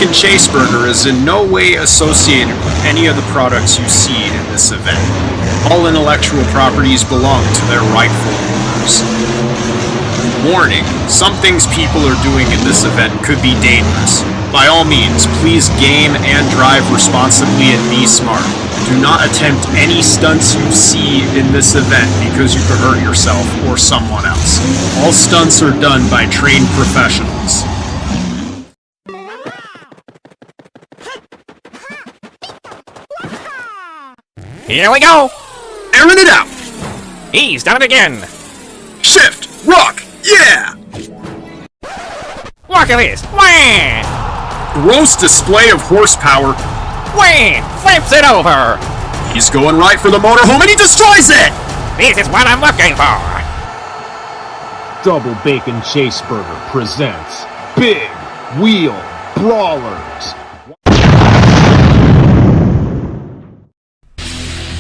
Bacon Chaseburger is in no way associated with any of the products you see in this event. All intellectual properties belong to their rightful owners. Warning, some things people are doing in this event could be dangerous. By all means, please game and drive responsibly and be smart. Do not attempt any stunts you see in this event because you could hurt yourself or someone else. All stunts are done by trained professionals. Here we go! Airing it out! He's done it again! Shift! Rock! Yeah! Look at this! Wham! Gross display of horsepower. Wham! Flips it over! He's going right for the motorhome and he destroys it! This is what I'm looking for! Double Bacon Chaseburger presents Big Wheel Brawlers.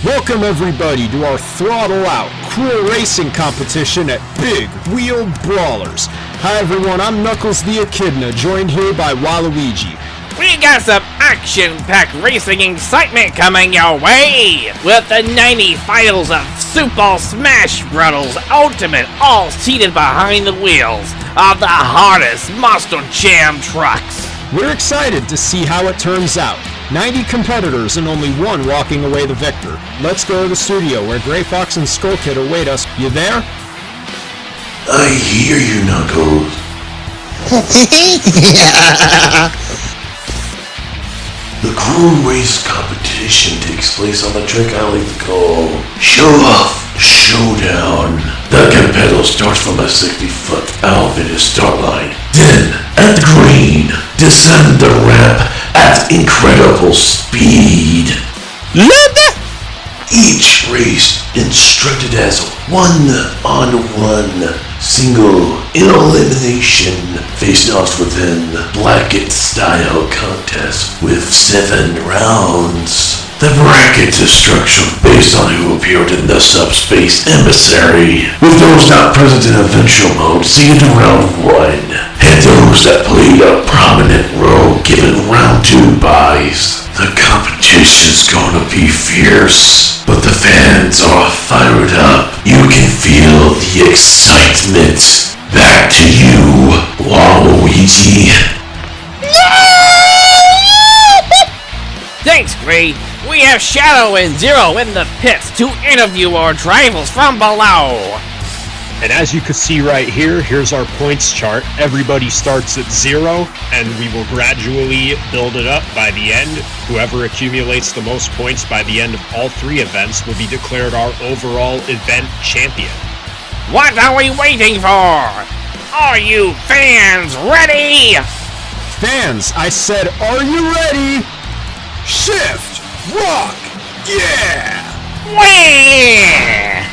Welcome everybody to our Throttle Out Cruel Racing competition at Big Wheel Brawlers. Hi everyone, I'm Knuckles the Echidna, joined here by Waluigi. We got some action-packed racing excitement coming your way! With the 90 finals of Super Smash Bros. Ultimate, all seated behind the wheels of the hardest Monster Jam trucks. We're excited to see how it turns out. 90 competitors and only one walking away the victor. Let's go to the studio where Gray Fox and Skull Kid await us. You there? I hear you, Knuckles. The cruel race competition takes place on the track I like to call Show-Off Showdown. The competitor starts from a 60-foot elevated start line. Then, at the green, descend the ramp at incredible speed. Each race instructed as one-on-one, single elimination face-offs within bracket-style contest with 7 rounds. The bracket is structured based on who appeared in the Subspace Emissary, with those not present in Eventual Mode seen in round 1, and those that played a prominent role given round 2 buys. The competition's gonna be fierce, but the fans are fired up. You can feel the excitement. Back to you, Waluigi. Thanks, Gray. We have Shadow and Zero in the pits to interview our rivals from below. And as you can see right here, here's our points chart. Everybody starts at 0, and we will gradually build it up by the end. Whoever accumulates the most points by the end of all 3 events will be declared our overall event champion. What are we waiting for? Are you fans ready? Fans, I said, are you ready? Shift! Rock! Yeah! Wham!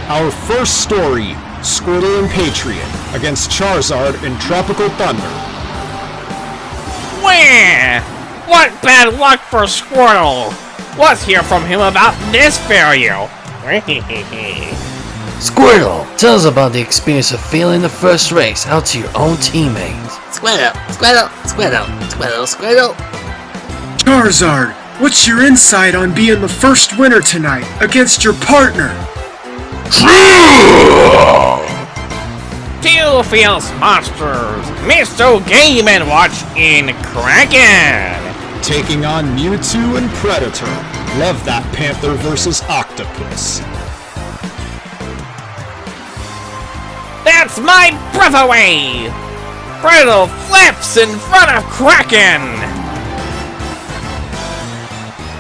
Our first story, Squirtle and Patriot against Charizard and Tropical Thunder. Wham! What bad luck for Squirtle! Let's hear from him about this failure. Squirtle, tell us about the experience of failing the first race out to your own teammates. Squirtle, Squirtle, Squirtle, Squirtle, Squirtle. Charizard, what's your insight on being the first winner tonight against your partner? Two fierce monsters, Mr. Game & Watch in Kraken. Taking on Mewtwo and Predator. Love that Panther versus Octopus. That's my breath away! Predator flips in front of Kraken!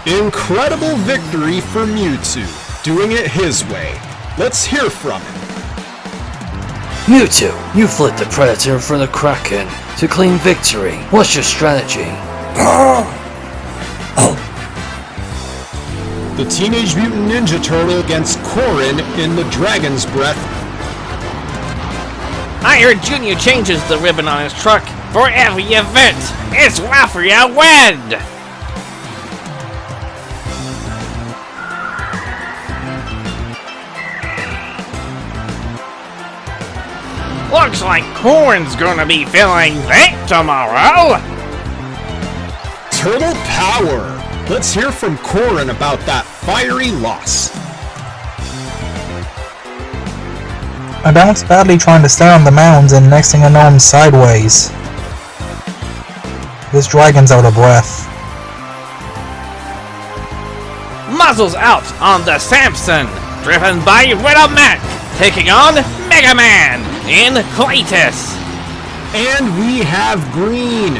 Incredible victory for Mewtwo, doing it his way. Let's hear from him. Mewtwo, you flipped the Predator in front of Kraken to claim victory. What's your strategy? The Teenage Mutant Ninja Turtle against Corin in the Dragon's Breath. I heard Junior changes the ribbon on his truck for every event. It's Raphael Wed! Looks like Corn's gonna be feeling that tomorrow. Turtle power! Let's hear from Corin about that fiery loss. I bounced badly trying to stay on the mounds, and next thing I know I'm sideways. This dragon's out of breath. Muzzles out on the Samson, driven by Riddle Mac, taking on Mega Man in Cletus. And we have green.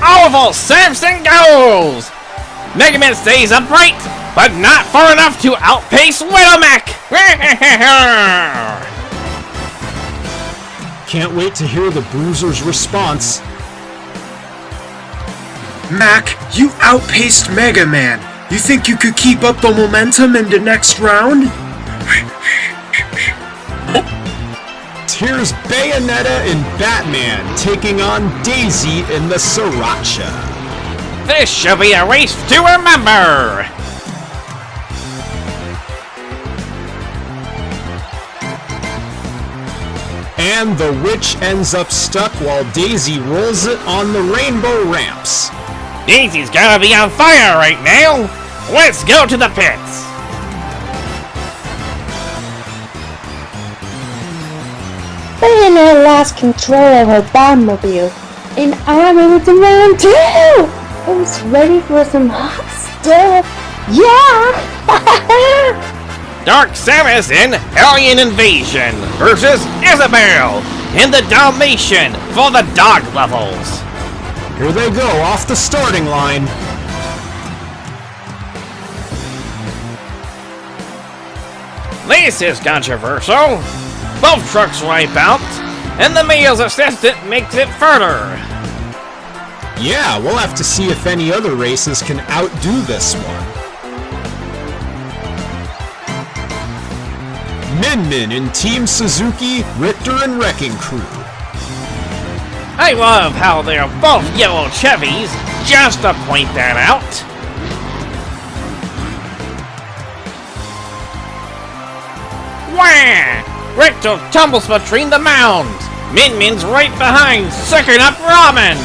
Oval Samson goes! Mega Man stays upright, but not far enough to outpace Riddle Mac. Can't wait to hear the Bruiser's response. Mac, you outpaced Mega Man. You think you could keep up the momentum in the next round? Here's Bayonetta and Batman taking on Daisy in the Sriracha. This should be a race to remember. And the witch ends up stuck while Daisy rolls it on the rainbow ramps. Daisy's gotta be on fire right now. Let's go to the pits. Bayonetta lost control of her Batmobile, and I moved around too! I was ready for some hot stuff! Yeah! Dark Samus in Alien Invasion versus Isabelle in the Dalmatian for the dog levels. Here they go off the starting line. This is controversial. Both trucks wipe out, and the Mayor's assistant makes it further. Yeah, we'll have to see if any other races can outdo this one. Min Min in Team Suzuki, Richter and Wrecking Crew. I love how they're both yellow Chevys, just to point that out. Wham! Richter tumbles between the mounds. Min Min's right behind, sucking up ramen.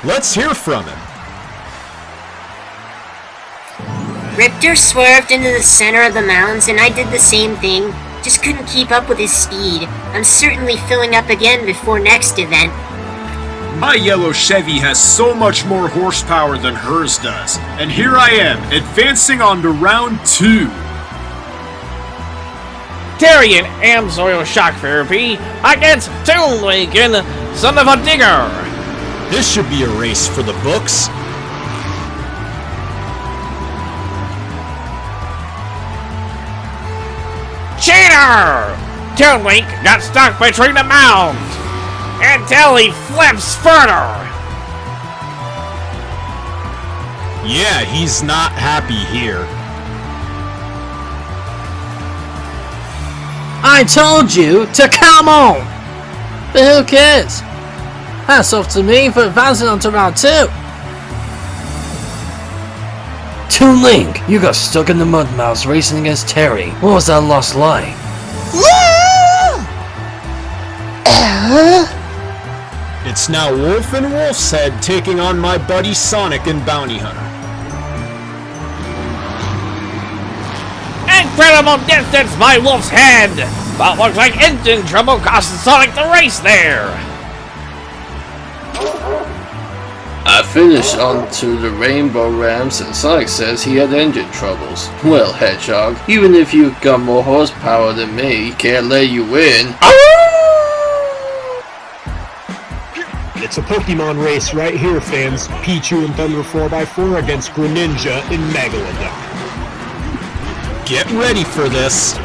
Let's hear from him. Richter swerved into the center of the mounds, and I did the same thing. Just couldn't keep up with his speed. I'm certainly filling up again before next event. My yellow Chevy has so much more horsepower than hers does, and here I am, advancing on to round 2. Terry and Amsoil Shock Therapy against Toon Lincoln, son of a digger. This should be a race for the books. Cheater! Toon Link got stuck between the mounds until he flips further. Yeah, he's not happy here. I told you to come on! But who cares? Hats off to me for advancing on to round 2. Toon Link, you got stuck in the mud mouse racing against Terry. What was that lost line? It's now Wolf and Wolf's Head taking on my buddy Sonic and Bounty Hunter. Incredible distance by Wolf's Head, but looks like engine trouble costing Sonic the race there. I finished onto the rainbow ramps and Sonic says he had engine troubles. Well, Hedgehog, even if you got more horsepower than me, can't let you win. It's a Pokemon race right here, fans. Pichu and Thunder 4x4 against Greninja in Megalodon. Get ready for this.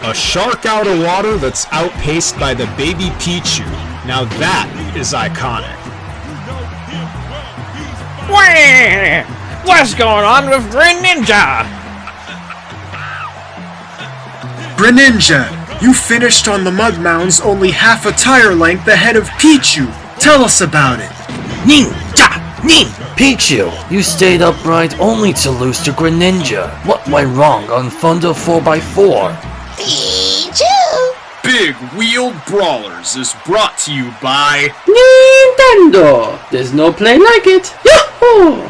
A shark out of water that's outpaced by the baby Pichu. Now that is iconic. Wah! What's going on with Greninja? Greninja, You finished on the mud mounds only half a tire length ahead of Pichu. Tell us about it. Pichu, you stayed upright only to lose to Greninja. What went wrong on Thunder 4x4? Pichu! Big Wheeled Brawlers is brought to you by Nintendo! There's no play like it. Yahoo!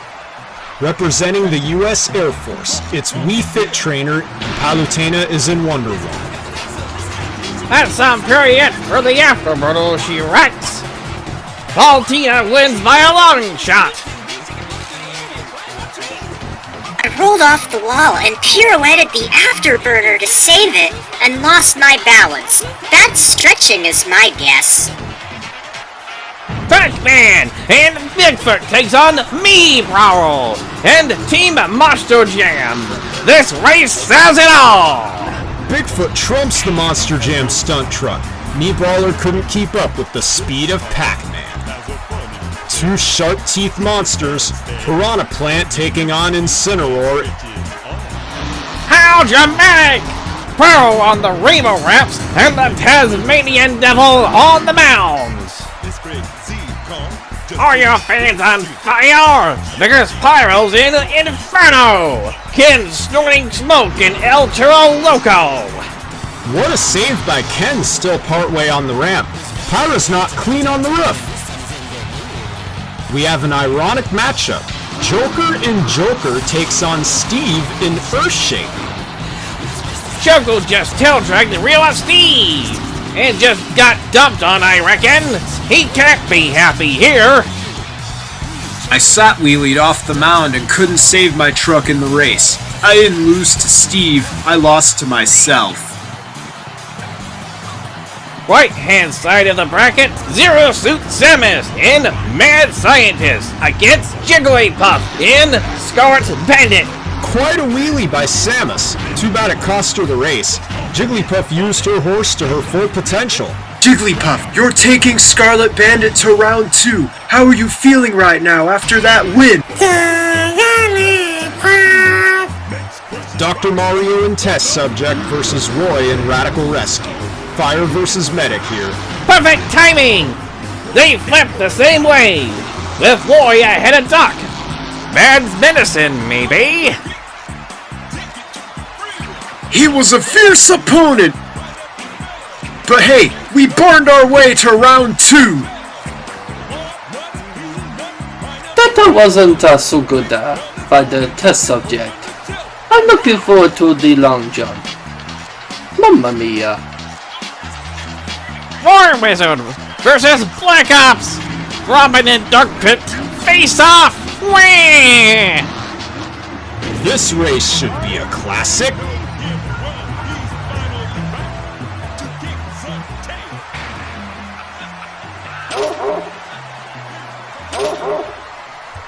Representing the U.S. Air Force, it's Wii Fit trainer, and Palutena is in Wonder Woman. That's some period for the afterburner, she writes. Palutena wins by a long shot. I rolled off the wall and pirouetted the afterburner to save it and lost my balance. Bad stretching is my guess. Pac-Man and Bigfoot takes on me, Brawl, and Team Monster Jam. This race says it all. Bigfoot trumps the Monster Jam stunt truck. Me Brawler couldn't keep up with the speed of Pac-Man. Two sharp-teeth monsters, Piranha Plant taking on Incineroar. How dramatic! Pro on the Rainbow Ramps and the Tasmanian Devil on the mounds. Are your fans on fire? Because Pyro's in Inferno! Ken snorting smoke in El Toro Loco! What a save by Ken, still partway on the ramp. Pyro's not clean on the roof. We have an ironic matchup. Joker and Joker takes on Steve in Earthshake. Joker just tail-dragged the real Steve! And just got dumped on, I reckon. He can't be happy here. I sat wheelied off the mound and couldn't save my truck in the race. I didn't lose to Steve, I lost to myself. Right-hand side of the bracket, Zero Suit Samus in Mad Scientist against Jigglypuff in Scarlet Bandit. Quite a wheelie by Samus. Too bad it cost her the race. Jigglypuff used her horse to her full potential. Jigglypuff, you're taking Scarlet Bandit to round 2. How are you feeling right now after that win? Dr. Mario and Test Subject versus Roy in Radical Rescue. Fire versus Medic here. Perfect timing! They flipped the same way, with Roy ahead of Doc. Bad's medicine, maybe? He was a fierce opponent! But hey, we burned our way to round 2! That wasn't so good by the test subject. I'm looking forward to the long jump. Mamma mia. War Wizard versus Black Ops. Robin and Dark Pit face off. Whee! This race should be a classic.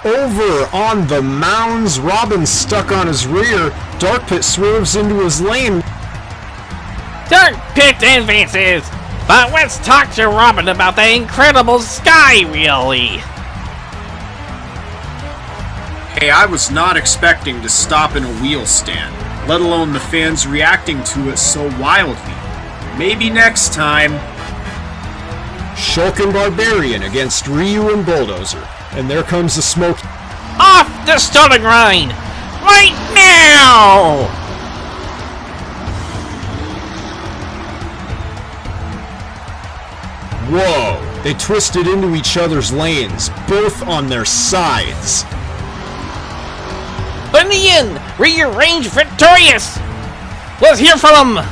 Over on the mounds, Robin's stuck on his rear. Dark Pit swerves into his lane. Dark Pit advances, but let's talk to Robin about the incredible sky wheelie. Hey, I was not expecting to stop in a wheel stand, let alone the fans reacting to it so wildly. Maybe next time. Shulk and Barbarian against Ryu and Bulldozer. And there comes the smoke. Off the starting line! Right now! Whoa! They twisted into each other's lanes, both on their sides. But in the end, rearranged victorious! Let's hear from him!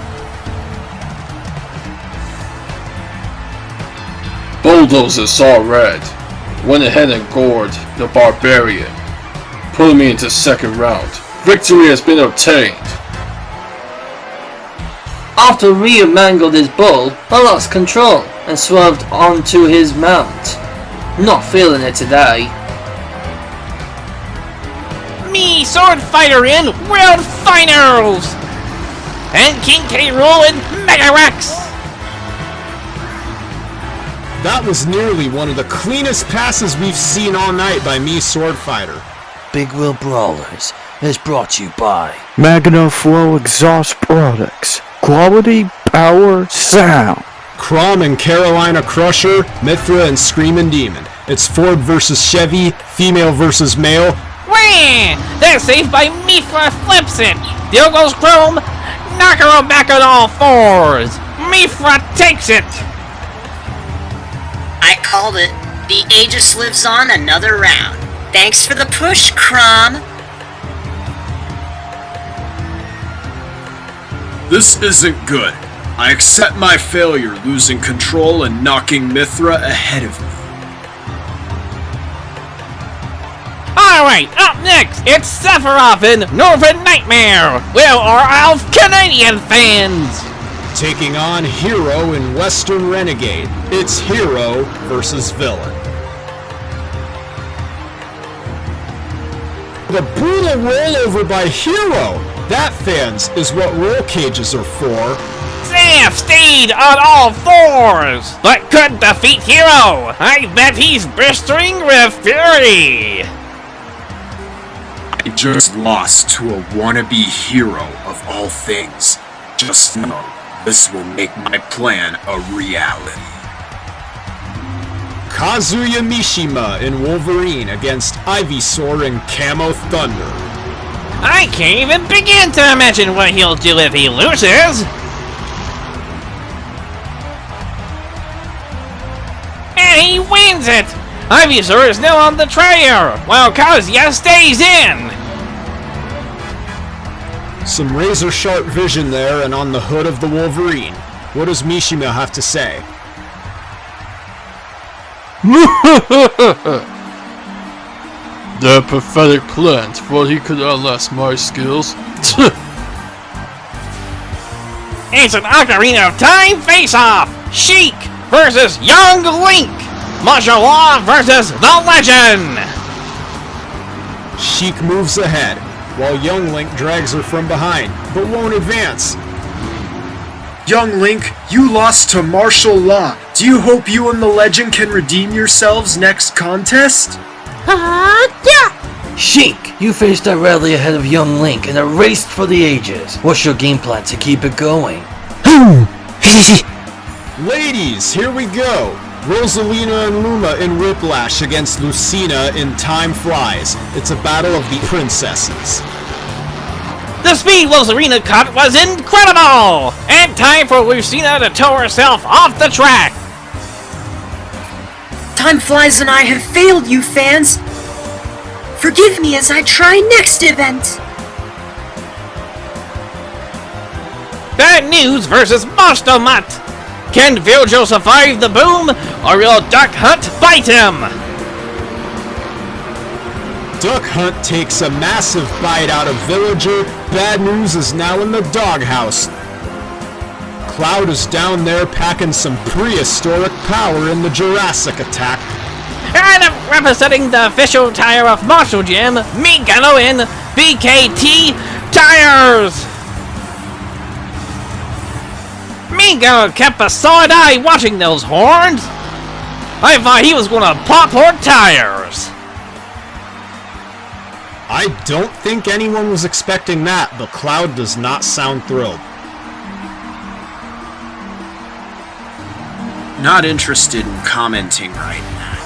Bulldozer saw red. Went ahead and gored the Barbarian, pulling me into second round. Victory has been obtained. After Ryu mangled his bull, I lost control and swerved onto his mount. Not feeling it today. Me, Sword Fighter in World Finals! And King K. Rool in Mega Rex! That was nearly one of the cleanest passes we've seen all night by me, Sword Fighter. Big Wheel Brawlers is brought to you by Magna Flow Exhaust Products. Quality power sound. Crom and Carolina Crusher, Mithra and Screamin' Demon. It's Ford versus Chevy, female versus male. Wham! They're saved by Mithra flips it. There goes Chrome. Knock her back on all fours. Mithra takes it. I called it. The Aegis lives on another round. Thanks for the push, Crom. This isn't good. I accept my failure, losing control and knocking Mithra ahead of me. Alright, up next, it's Sephiroth in Northern Nightmare. Where are our Canadian fans? Taking on Hero in Western Renegade. It's hero versus villain. The brutal rollover by Hero! That, fans, is what roll cages are for. Zeph stayed on all fours, but couldn't defeat Hero. I bet he's blistering with fury. I just lost to a wannabe hero of all things. Just know, this will make my plan a reality. Kazuya Mishima in Wolverine against Ivysaur in Camo Thunder. I can't even begin to imagine what he'll do if he loses. And he wins it! Ivysaur is now on the trier, while Kazuya stays in! Some razor-sharp vision there and on the hood of the Wolverine. What does Mishima have to say? The pathetic plant thought he could outlast my skills. It's an Ocarina of Time face-off! Sheik versus Young Link! Martial Law versus The Legend! Sheik moves ahead, while Young Link drags her from behind, but won't advance. Young Link, you lost to martial law. Do you hope you and the Legend can redeem yourselves next contest? Yeah! Sheik, you faced directly ahead of Young Link and raced for the ages. What's your game plan to keep it going? Ladies, here we go! Rosalina and Luma in Whiplash against Lucina in Time Flies. It's a battle of the princesses. The speed Rosalina cut was incredible! And time for Lucina to tow herself off the track! Time flies and I have failed you, fans. Forgive me as I try next event. Bad News versus Monster Mutt! Can Virgil survive the boom, or will Duck Hunt bite him? Duck Hunt takes a massive bite out of Villager. Bad News is now in the doghouse. Cloud is down there packing some prehistoric power in the Jurassic attack. And representing the official tire of Marshall Gym, Migano in BKT Tires! Mingo kept a side eye watching those horns! I thought he was gonna pop her tires! I don't think anyone was expecting that, but Cloud does not sound thrilled. Not interested in commenting right now.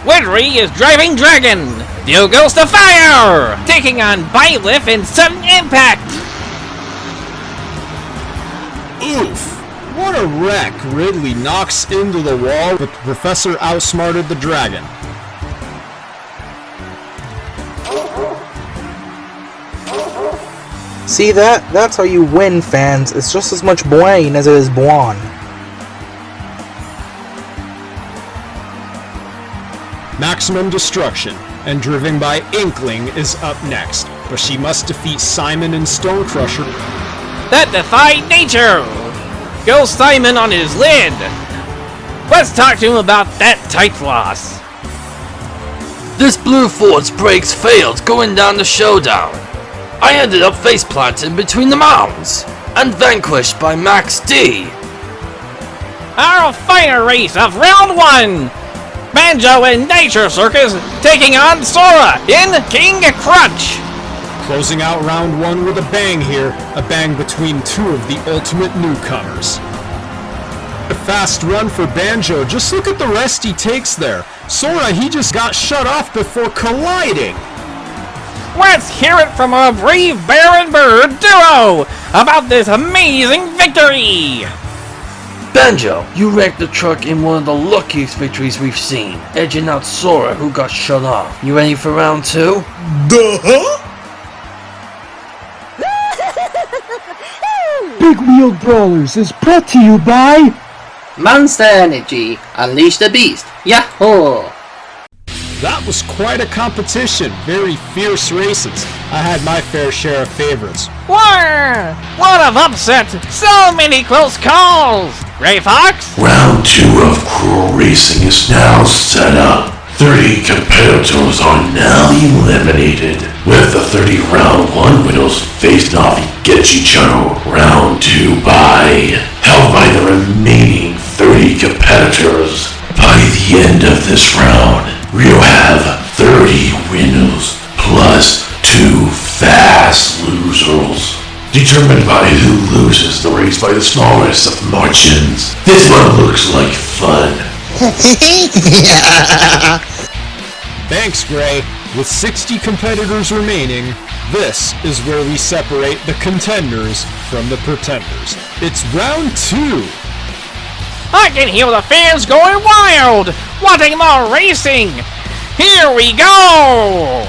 Widry is driving Dragon! There goes the fire! Taking on Byleth in Sudden Impact! Oof! What a wreck! Ridley knocks into the wall, but the professor outsmarted the dragon. See that? That's how you win, fans. It's just as much Blaine as it is Blonde. Maximum Destruction and driven by Inkling is up next, but she must defeat Simon and Stonecrusher. That defied nature! Goes Simon on his lid! Let's talk to him about that tight loss. This Blue Ford's brakes failed going down the showdown. I ended up face planted between the mounds and vanquished by Max D. Our final race of round 1! Banjo and Nature Circus taking on Sora in King Crunch! Closing out round one with a bang here, a bang between two of the ultimate newcomers. A fast run for Banjo, just look at the rest he takes there. Sora, he just got shut off before colliding. Let's hear it from our brave bear and bird duo about this amazing victory! Banjo, you wrecked the truck in one of the luckiest victories we've seen, edging out Sora, who got shut off. You ready for round two? Big Wheel Brawlers is brought to you by Monster Energy, unleash the beast. Yahoo! That was quite a competition, very fierce races. I had my fair share of favorites. Wow! What of upset! So many close calls! Ray Fox? Round 2 of Cruel Racing is now set up. 30 competitors are now eliminated, with the 30 round 1 winners facing off against each other round 2 held by the remaining 30 competitors. By the end of this round, we'll have 30 winners plus 2 fast losers, determined by who loses the race by the smallest of margins. This one looks like fun. Thanks, Gray. With 60 competitors remaining, this is where we separate the contenders from the pretenders. It's round 2. I can hear the fans going wild, wanting more racing. Here we go!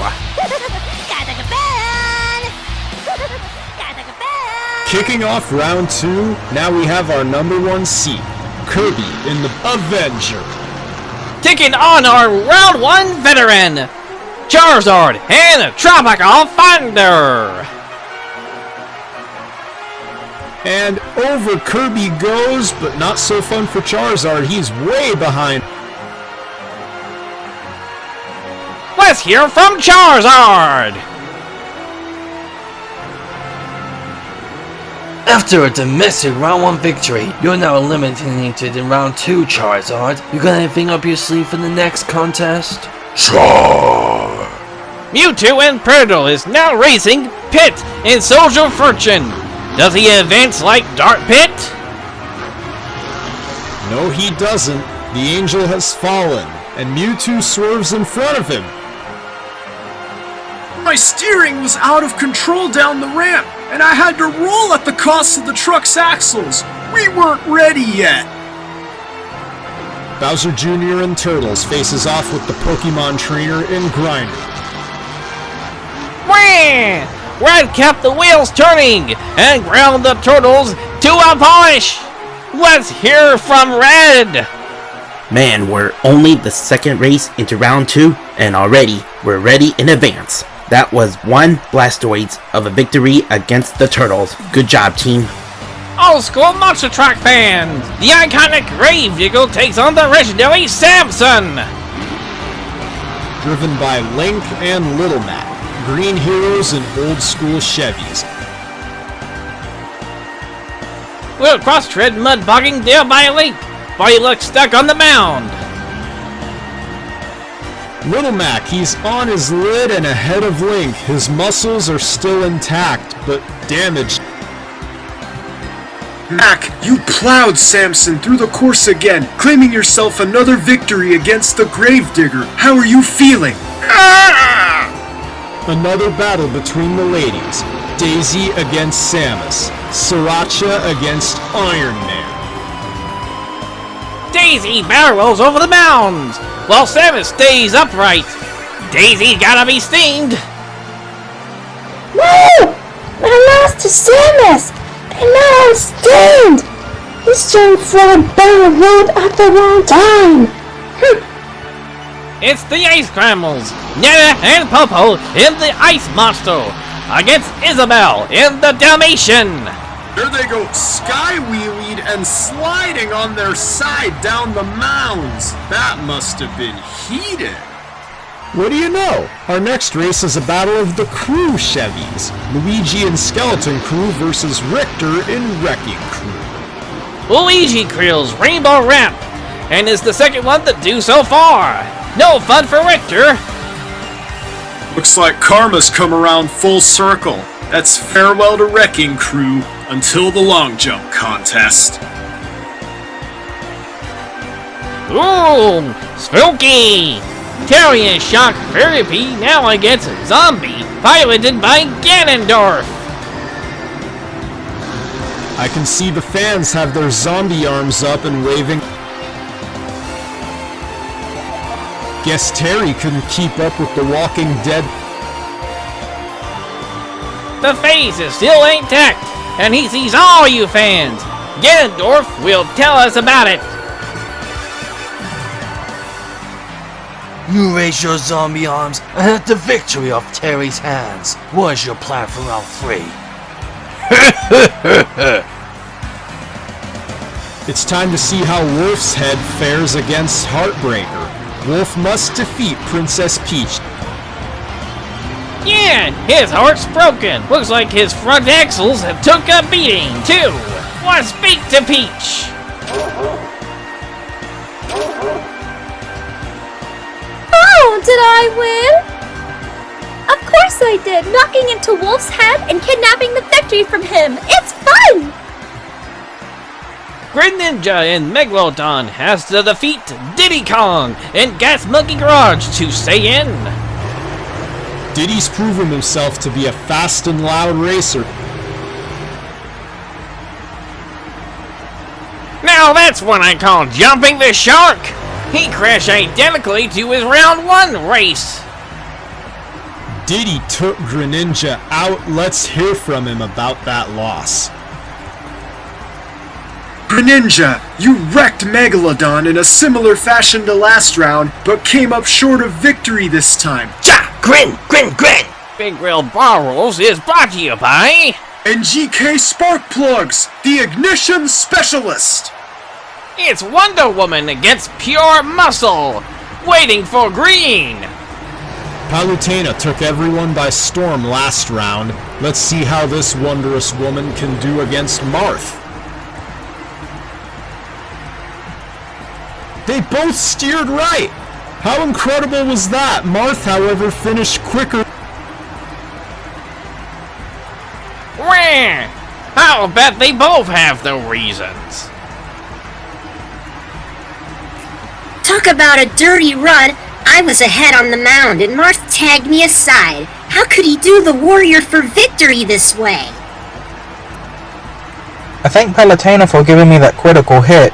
Kicking off round 2, now we have our number 1 seed, Kirby in the Avenger. Taking on our round 1 veteran, Charizard and Tropical Thunder. And over Kirby goes, but not so fun for Charizard. He's way behind. Let's hear from Charizard! After a domestic round 1 victory, you're now eliminated in round 2, Charizard. You got anything up your sleeve for the next contest? Sure. Mewtwo and Predator is now racing Pit in Soldier Fortune. Does he advance like Dart Pit? No, he doesn't. The Angel has fallen, and Mewtwo swerves in front of him. My steering was out of control down the ramp, and I had to roll at the cost of the truck's axles. We weren't ready yet. Bowser Jr. and Turtles faces off with the Pokemon trainer in Grinder. Wham! Red kept the wheels turning and ground the Turtles to a polish. Let's hear from Red. Man, we're only the second race into round 2, and already we're ready in advance. That was 1 Blastoise of a victory against the Turtles. Good job, team. Old school Monster Truck fans, the iconic Grave Digger takes on the legendary Samson. Driven by Link and Little Mac, Green Heroes and old school Chevys. We'll cross-tread mud bogging there by Link, while he looks stuck on the mound. Little Mac, he's on his lid and ahead of Link. His muscles are still intact, but damaged. Mac, you plowed Samson through the course again, claiming yourself another victory against the Gravedigger. How are you feeling? Another battle between the ladies. Daisy against Samus. Sriracha against Iron Man. Daisy barrels over the mounds, while Samus stays upright. Daisy gotta be steamed. No! I lost to Samus! And now I'm steamed! This giant frog barrel rolled at the wrong time! It's the Ice Scrambles, Nana and Popo in the Ice Monster, against Isabelle in the Dalmatian. There they go, sky-wheelied and sliding on their side down the mounds. That must have been heated. What do you know? Our next race is a battle of the Crew Chevys. Luigi and Skeleton Crew versus Richter in Wrecking Crew. Luigi Creel's Rainbow Ramp, and is the second one to do so far. No fun for Richter. Looks like karma's come around full circle. That's farewell to Wrecking Crew until the long jump contest. Ooh, spooky! Terry and Shock Therapy now against Zombie, piloted by Ganondorf. I can see the fans have their zombie arms up and waving. Guess Terry couldn't keep up with the Walking Dead. The face is still intact, and he sees all you fans. Ganondorf will tell us about it. You raise your zombie arms and had the victory off Terry's hands. What is your plan for round 3? It's time to see how Wolf's Head fares against Heartbreaker. Wolf must defeat Princess Peach. Yeah, his heart's broken. Looks like his front axles have took a beating, too. Let's speak to Peach. Oh, did I win? Of course I did, knocking into Wolf's head and kidnapping the victory from him. It's fun! Greninja in Megalodon has to defeat Diddy Kong in Gas Monkey Garage to stay in. Diddy's proven himself to be a fast and loud racer. Now that's what I call jumping the shark. He crashed identically to his round 1 race. Diddy took Greninja out. Let's hear from him about that loss. Greninja, you wrecked Megalodon in a similar fashion to last round, but came up short of victory this time. Ja! Grin! Big Grill Brawlers is brought to you by NGK Spark Plugs, the ignition specialist. It's Wonder Woman against Pure Muscle, waiting for green. Palutena took everyone by storm last round. Let's see how this wondrous woman can do against Marth. They both steered right! How incredible was that? Marth, however, finished quicker. Wah! I'll bet they both have the reasons. Talk about a dirty run. I was ahead on the mound and Marth tagged me aside. How could he do the warrior for victory this way? I thank Palutena for giving me that critical hit.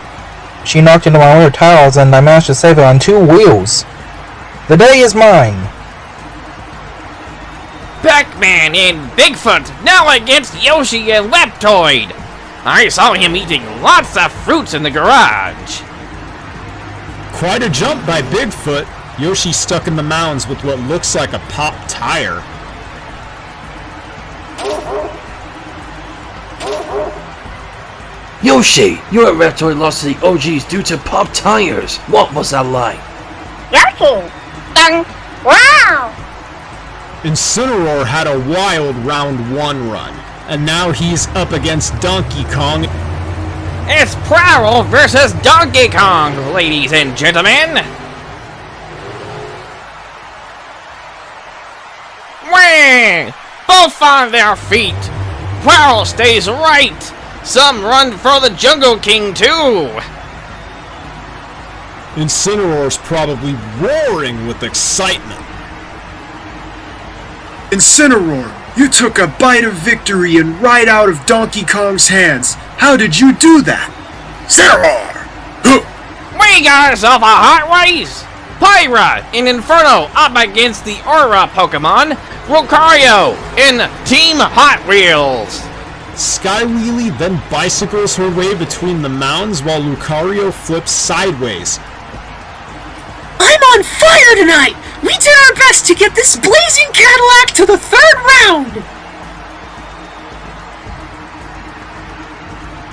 She knocked into my rear tires and I managed to save it on 2 wheels. The day is mine. Pac-Man and Bigfoot now against Yoshi and Leptoid. I saw him eating lots of fruits in the garage. Quite a jump by Bigfoot. Yoshi stuck in the mounds with what looks like a popped tire. Yoshi, you and Reptoid lost to the OGs due to popped tires. What was that like? Yoshi! Wow! Incineroar had a wild round 1 run, and now he's up against Donkey Kong. It's Prowl versus Donkey Kong, ladies and gentlemen. Wah! Both on their feet. Prowl stays right. Some run for the Jungle King too. Incineroar's probably roaring with excitement. Incineroar, you took a bite of victory and right out of Donkey Kong's hands. How did you do that? Incineroar! We got ourselves a hot race. Pyra in Inferno up against the Aura Pokemon, Lucario in Team Hot Wheels. Skywheelie then bicycles her way between the mounds while Lucario flips sideways. I'm on fire tonight! We did our best to get this blazing Cadillac to the 3rd round!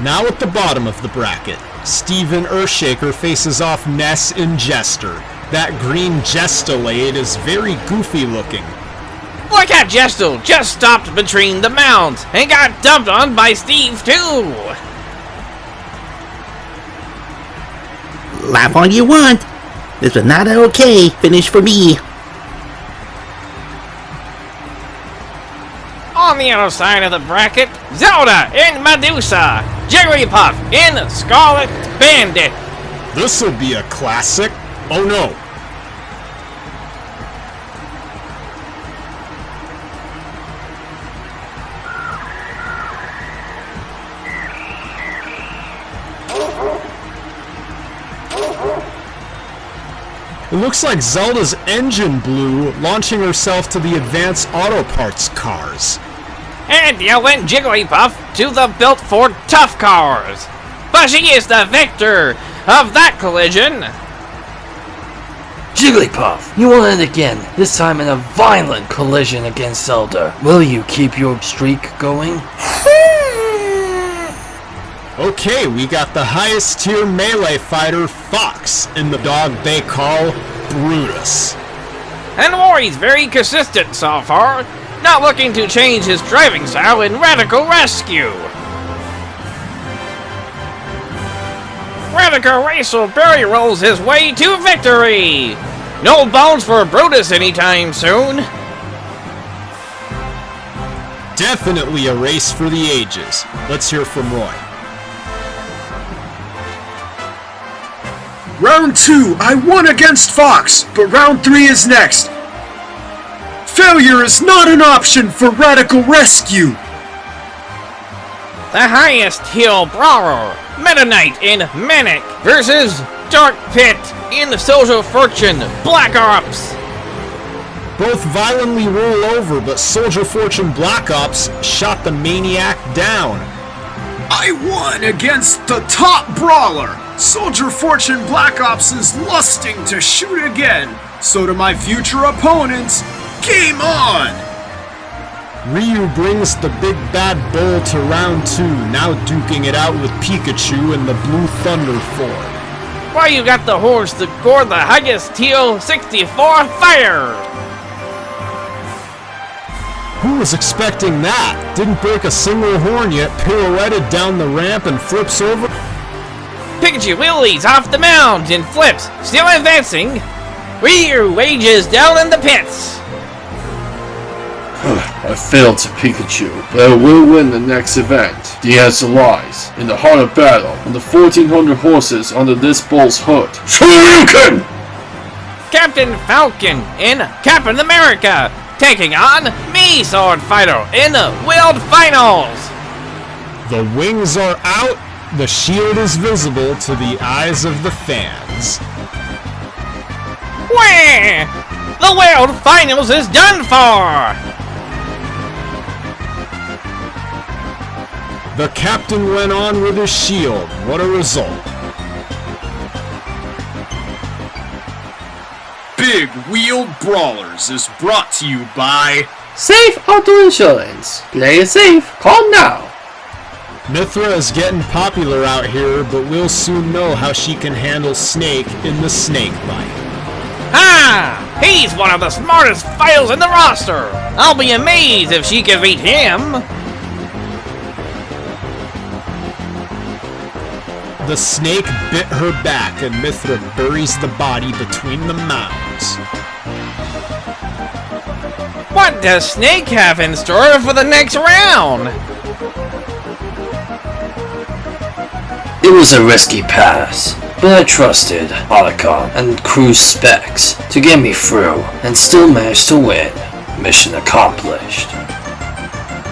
Now at the bottom of the bracket, Steven Earthshaker faces off Ness and Jester. That green Gestolade is very goofy looking. Look at Gestal just stopped between the mounds and got dumped on by Steve too. Laugh all you want. This was not an okay finish for me. On the other side of the bracket, Zelda in Medusa, Jigglypuff in Scarlet Bandit. This'll be a classic. Oh no. It looks like Zelda's engine blew, launching herself to the advanced auto parts cars. And you went Jigglypuff to the built for tough cars. But she is the victor of that collision. Jigglypuff, you won it again, this time in a violent collision against Zelda. Will you keep your streak going? Okay, we got the highest tier melee fighter, Fox, in the dog they call Brutus. And Maury's very consistent so far, not looking to change his driving style in Radical Rescue. Radical Racer barely rolls his way to victory. No bones for Brutus anytime soon. Definitely a race for the ages. Let's hear from Roy. Round 2, I won against Fox, but round 3 is next. Failure is not an option for Radical Rescue. The highest heel brawler, Meta Knight in Manic versus Dark Pit in Social Fortune Black Ops. Both violently roll over, but Soldier Fortune Black Ops shot the maniac down. I won against the top brawler. Soldier Fortune Black Ops is lusting to shoot again. So to my future opponents, game on! Ryu brings the big bad bull to round 2, now duking it out with Pikachu in the Blue Thunder Ford. Why you got the horse to score the highest TL64 fire? Who was expecting that? Didn't break a single horn yet, pirouetted down the ramp and flips over. Pikachu wheelies off the mound and flips, still advancing. Ryu wages down in the pits. I failed to Pikachu, but I will win the next event. The answer lies in the heart of battle and the 1,400 horses under this bull's hood. Shoryuken! Captain Falcon in Captain America, taking on me, Sword Fighter, in the World Finals. The wings are out, the shield is visible to the eyes of the fans. Wah! The World Finals is done for! The captain went on with his shield. What a result. Big Wheeled Brawlers is brought to you by Safe Auto Insurance. Play it safe. Call now. Mithra is getting popular out here, but we'll soon know how she can handle Snake in the Snake Bite. Ha! He's one of the smartest fighters in the roster! I'll be amazed if she can beat him! The snake bit her back, and Mithra buries the body between the mounds. What does Snake have in store for the next round? It was a risky pass, but I trusted Otacon and Crew's specs to get me through and still managed to win. Mission accomplished.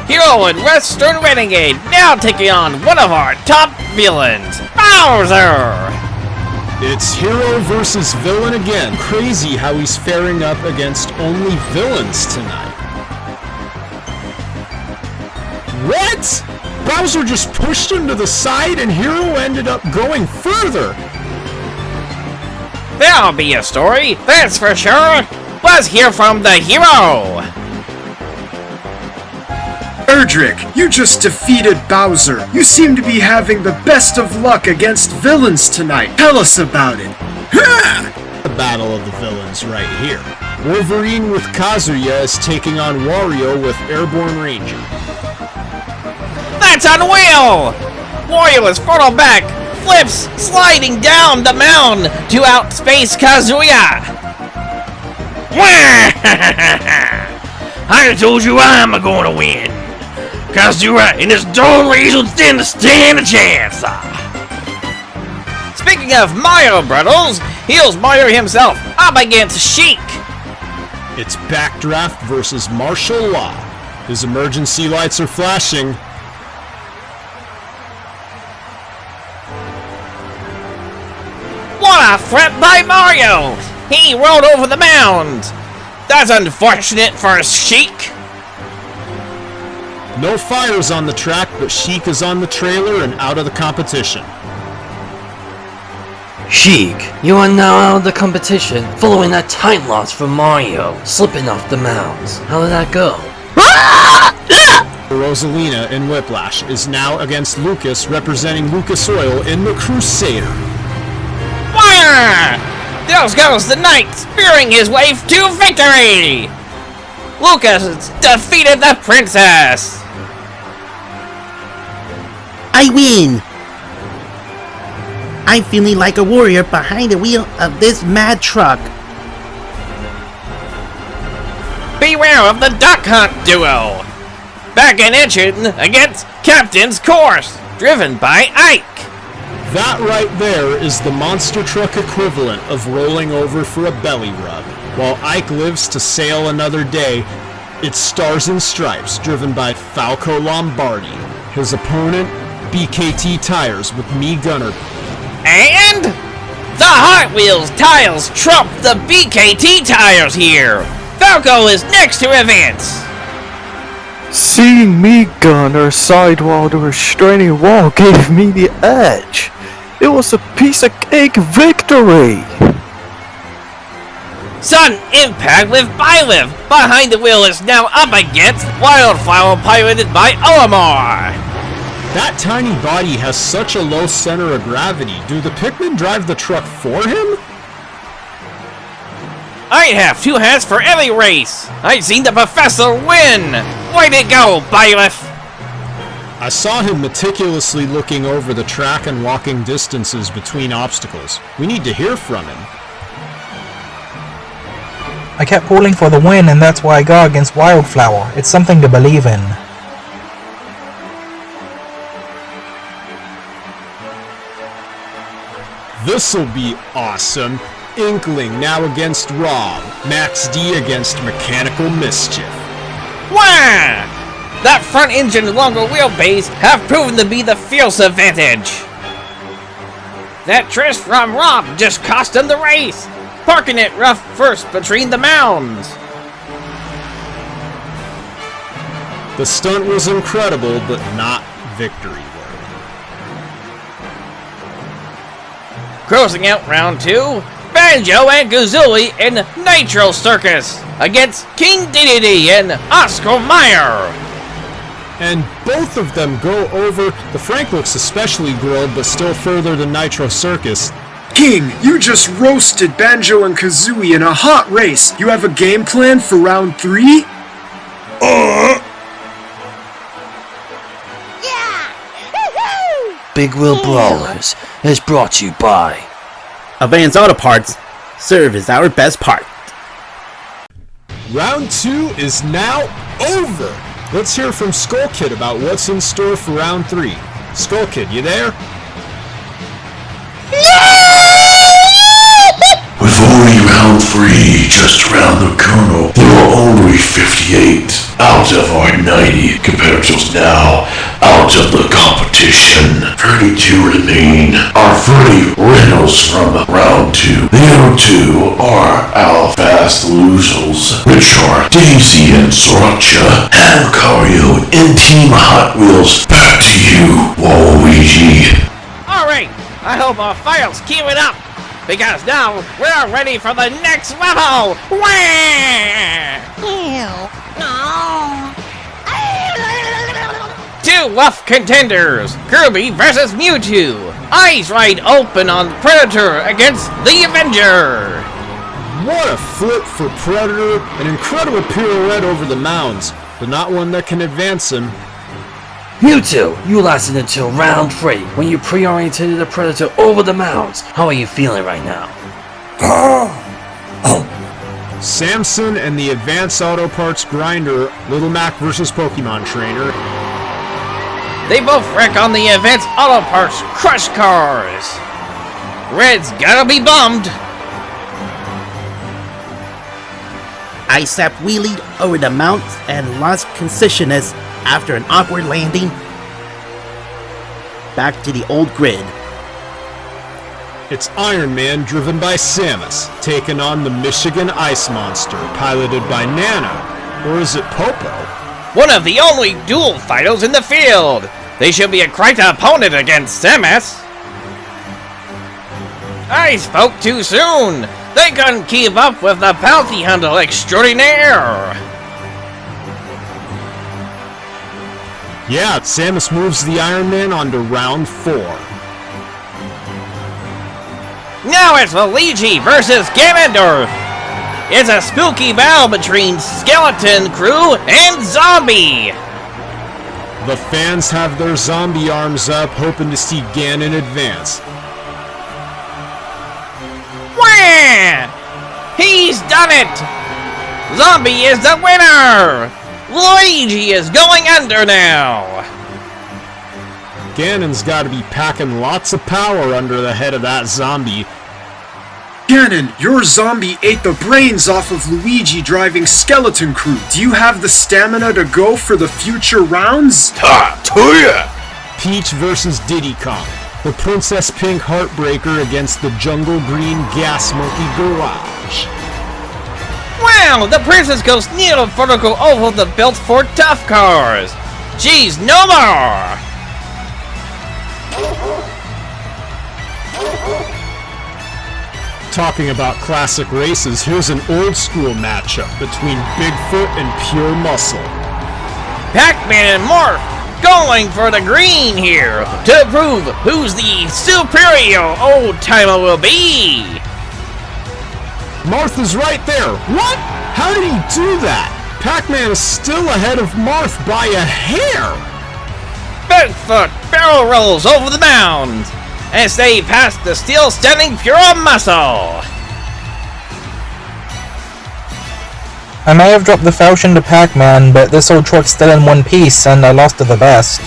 Hero and Western Renegade now taking on one of our top villains, Bowser! It's hero versus villain again. Crazy how he's faring up against only villains tonight. What? Bowser just pushed him to the side and Hero ended up going further. There'll be a story, that's for sure. Let's hear from the hero. Erdrick, you just defeated Bowser. You seem to be having the best of luck against villains tonight. Tell us about it. The battle of the villains right here. Wolverine with Kazuya is taking on Wario with Airborne Ranger. That's unreal! Wario is frontal back, flips, sliding down the mound to outspace Kazuya. I told you I'm gonna win. Kazura and his dull rays will stand a chance. Speaking of Mario Brothers, here's Mario himself up against Sheik. It's Backdraft versus martial law. His emergency lights are flashing. What a threat by Mario! He rolled over the mound. That's unfortunate for Sheik. No fires on the track, but Sheik is on the trailer and out of the competition. Sheik, you are now out of the competition following that time loss from Mario, slipping off the mounds. How did that go? Rosalina in Whiplash is now against Lucas, representing Lucas Oil in the Crusader. Fire! There goes the knight, spearing his way to victory! Lucas defeated the princess! I win! I'm feeling like a warrior behind the wheel of this mad truck. Beware of the Duck Hunt duo! Back in action against Captain's Course, driven by Ike. That right there is the monster truck equivalent of rolling over for a belly rub. While Ike lives to sail another day, it's Stars and Stripes, driven by Falco Lombardi. His opponent, BKT Tires with Me Gunner. And the Hot Wheels tiles trump the BKT tires here. Falco is next to advance. Seeing me gunner sidewall the restraining wall gave me the edge. It was a piece of cake victory. Sudden impact with Byleth. Behind the wheel is now up against Wildflower, piloted by Olimar. That tiny body has such a low center of gravity. Do the Pikmin drive the truck for him? I'd have two hats for every race. I've seen the professor win. Way to go, Byleth. I saw him meticulously looking over the track and walking distances between obstacles. We need to hear from him. I kept pulling for the win, and that's why I got against Wildflower. It's something to believe in. This'll be awesome. Inkling now against Rob. Max D against Mechanical Mischief. Wow! That front engine and longer wheelbase have proven to be the fierce advantage. That twist from Rob just cost him the race, parking it rough first between the mounds. The stunt was incredible, but not victory. Closing out round 2, Banjo and Kazooie in Nitro Circus against King Dedede and Oscar Mayer. And both of them go over. The Frank looks especially grilled, but still further than Nitro Circus. King, you just roasted Banjo and Kazooie in a hot race. You have a game plan for round 3? Big Wheel Brawlers is brought to you by Advance Auto Parts. Serve is our best part. Round 2 is now over. Let's hear from Skull Kid about what's in store for round 3. Skull Kid, you there? With only round 3 just around the corner, there are only 58 out of our 90 competitors now out of the competition. 32 remain. Our 30 winners from round 2. The other 2 are our fast losers, which are Daisy and Sriracha, and Cario in Team Hot Wheels. Back to you, Waluigi. Alright, I hope our files keep it up, because now we're ready for the next level! Wah! Two rough contenders, Kirby versus Mewtwo. Eyes wide open on Predator against the Avenger. What a flip for Predator. An incredible pirouette over the mounds, but not one that can advance him. Mewtwo, you lasted until round 3 when you pre-orientated the Predator over the mounds. How are you feeling right now? Samson and the Advanced Auto Parts Grinder, Little Mac versus Pokemon Trainer. They both wreck on the event's auto parts crush cars. Red's gotta be bummed. I sap-wheelied over the mounts and lost consciousness after an awkward landing. Back to the old grid. It's Iron Man driven by Samus, taking on the Michigan Ice Monster, piloted by Nana. Or is it Popo? One of the only dual fighters in the field. They should be a great opponent against Samus. I spoke too soon. They couldn't keep up with the bounty hunter extraordinaire. Yeah, Samus moves the Iron Man on to round 4. Now it's Luigi versus Ganondorf. It's a spooky battle between Skeleton Crew and Zombie. The fans have their zombie arms up, hoping to see Ganon advance. Wham! He's done it! Zombie is the winner! Luigi is going under now! Ganon's gotta be packing lots of power under the head of that zombie. Ganon, your zombie ate the brains off of Luigi driving Skeleton Crew. Do you have the stamina to go for the future rounds? Ta-tuya! Peach versus Diddy Kong. The Princess Pink Heartbreaker against the Jungle Green Gas Monkey Garage. Wow, the princess goes near vertical over the built for tough cars. Geez, no more! Talking about classic races, here's an old school matchup between Bigfoot and Pure Muscle. Pac-Man and Morph going for the green here to prove who's the superior old-timer will be. Martha's right there. What? How did he do that? Pac-Man is still ahead of Marth by a hair. Bigfoot barrel rolls over the mound and stay past the still standing Pure Muscle. I may have dropped the falchion to Pac-Man, but this old truck's still in one piece, and I lost to the best.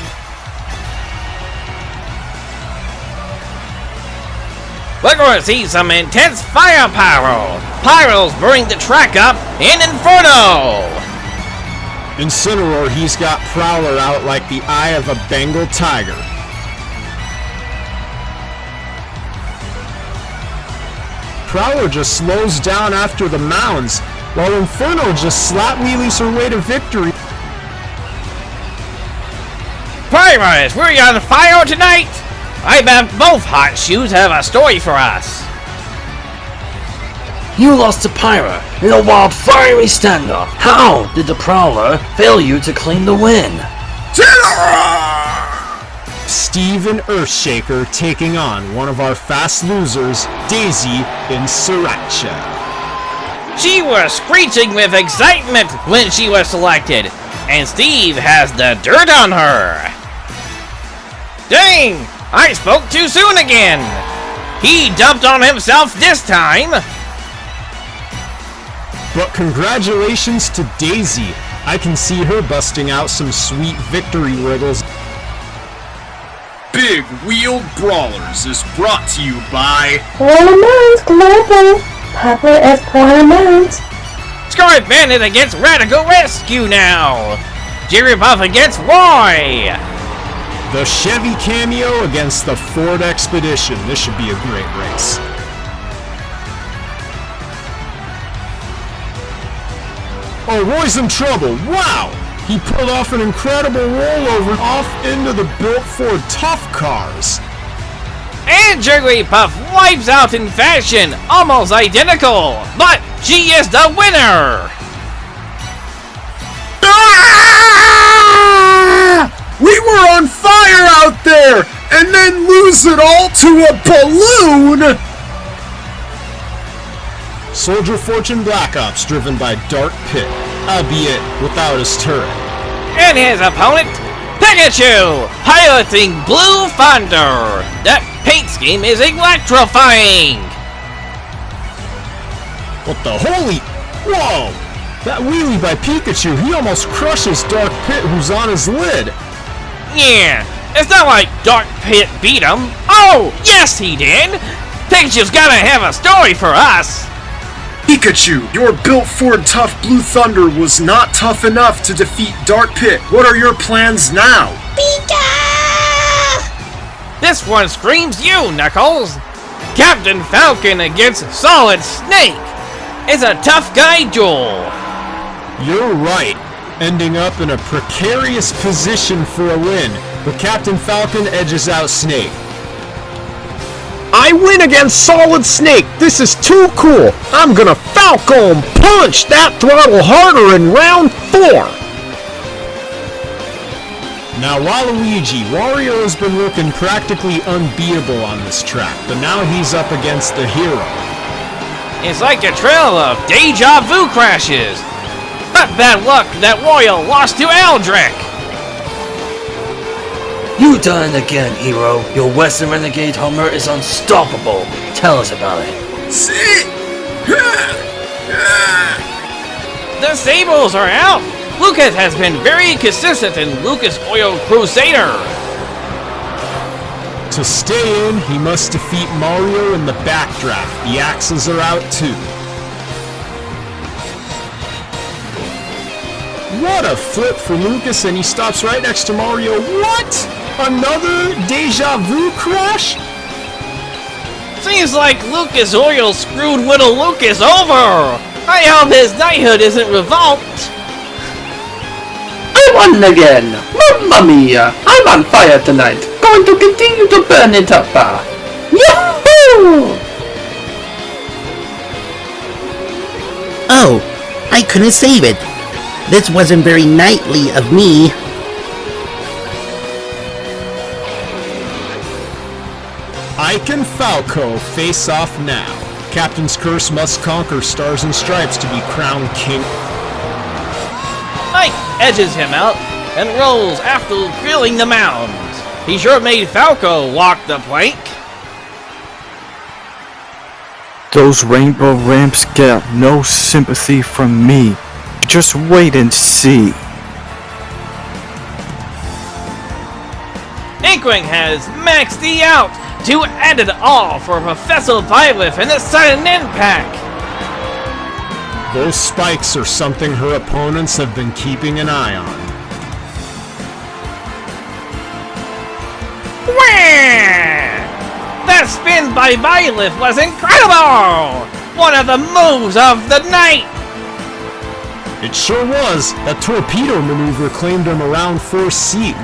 We're going to see some intense firepower. Pyros bring the track up in Inferno. Incineroar, he's got Prowler out like the eye of a Bengal tiger. Prowler just slows down after the mounds, while Inferno just slap wheelies her way to victory. Pyros, we're on fire tonight. I bet both hot shoes have a story for us. You lost to Pyra in a wild fiery standoff. How did the Prowler fail you to claim the win? Steve and Earthshaker taking on one of our fast losers, Daisy in Sriracha. She was screeching with excitement when she was selected, and Steve has the dirt on her. Dang! I spoke too soon again! He dumped on himself this time! But congratulations to Daisy. I can see her busting out some sweet victory wriggles. Big Wheeled Brawlers is brought to you by Tournaments Global, popular as tournaments. Scarlet Bandit against Radical Rescue now! Jigglypuff against Roy! The Chevy Cameo against the Ford Expedition. This should be a great race. Oh, Roy's in trouble. Wow! He pulled off an incredible rollover off into the built Ford Tough Cars. And Jigglypuff wipes out in fashion, almost identical, but she is the winner! Ah! We were on fire out there, and then lose it all to a balloon! Soldier Fortune Black Ops driven by Dark Pit, albeit without his turret. And his opponent, Pikachu, piloting Blue Thunder. That paint scheme is electrifying! What the holy... Whoa! That wheelie by Pikachu, he almost crushes Dark Pit who's on his lid. Yeah, it's not like Dark Pit beat him. Oh, yes he did! Pikachu's gotta have a story for us! Pikachu, your built Ford tough Blue Thunder was not tough enough to defeat Dark Pit. What are your plans now? This one screams you, Knuckles! Captain Falcon against Solid Snake! It's a tough guy duel! You're right, ending up in a precarious position for a win, but Captain Falcon edges out Snake. I win against Solid Snake! This is too cool! I'm gonna Falcon punch that throttle harder in round 4! Now Waluigi, Wario has been looking practically unbeatable on this track, but now he's up against the hero. It's like a trail of deja vu crashes! But bad luck that Wario lost to Aldrich! You done it again, hero. Your Western Renegade Hummer is unstoppable. Tell us about it. See? The Sables are out! Lucas has been very consistent in Lucas Oil Crusader! To stay in, he must defeat Mario in the backdraft. The axes are out too. What a flip for Lucas, and he stops right next to Mario. What? Another deja vu crash? Seems like Lucas Oil screwed Little Lucas over! I hope his knighthood isn't revoked! I won again! Mamma mia! I'm on fire tonight! Going to continue to burn it up! Yahoo! Oh, I couldn't save it. This wasn't very knightly of me. Ike and Falco face off now. Captain's Curse must conquer Stars and Stripes to be crowned king. Ike edges him out and rolls after feeling the mound. He sure made Falco walk the plank. Those rainbow ramps get no sympathy from me. Just wait and see. Inkwing has maxed D out to end it all for Professor Violet and the Sudden Impact. Those spikes are something her opponents have been keeping an eye on. Wah! That spin by Violet was incredible! One of the moves of the night! It sure was. That torpedo maneuver claimed him around 4th seat.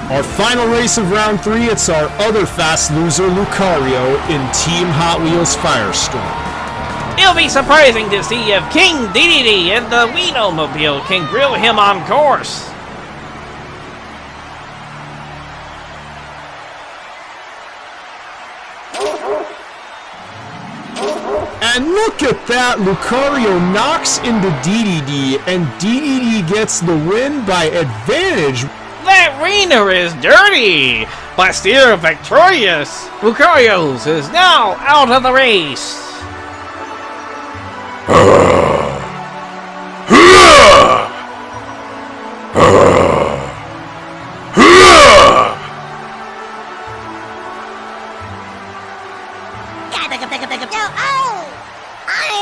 Our final race of round 3, it's our other fast loser, Lucario, in Team Hot Wheels Firestorm. It'll be surprising to see if King DDD and the Wienomobile can grill him on course. And look at that! Lucario knocks into DDD, and DDD gets the win by advantage. That Rena is dirty, but still victorious. Lucario's is now out of the race.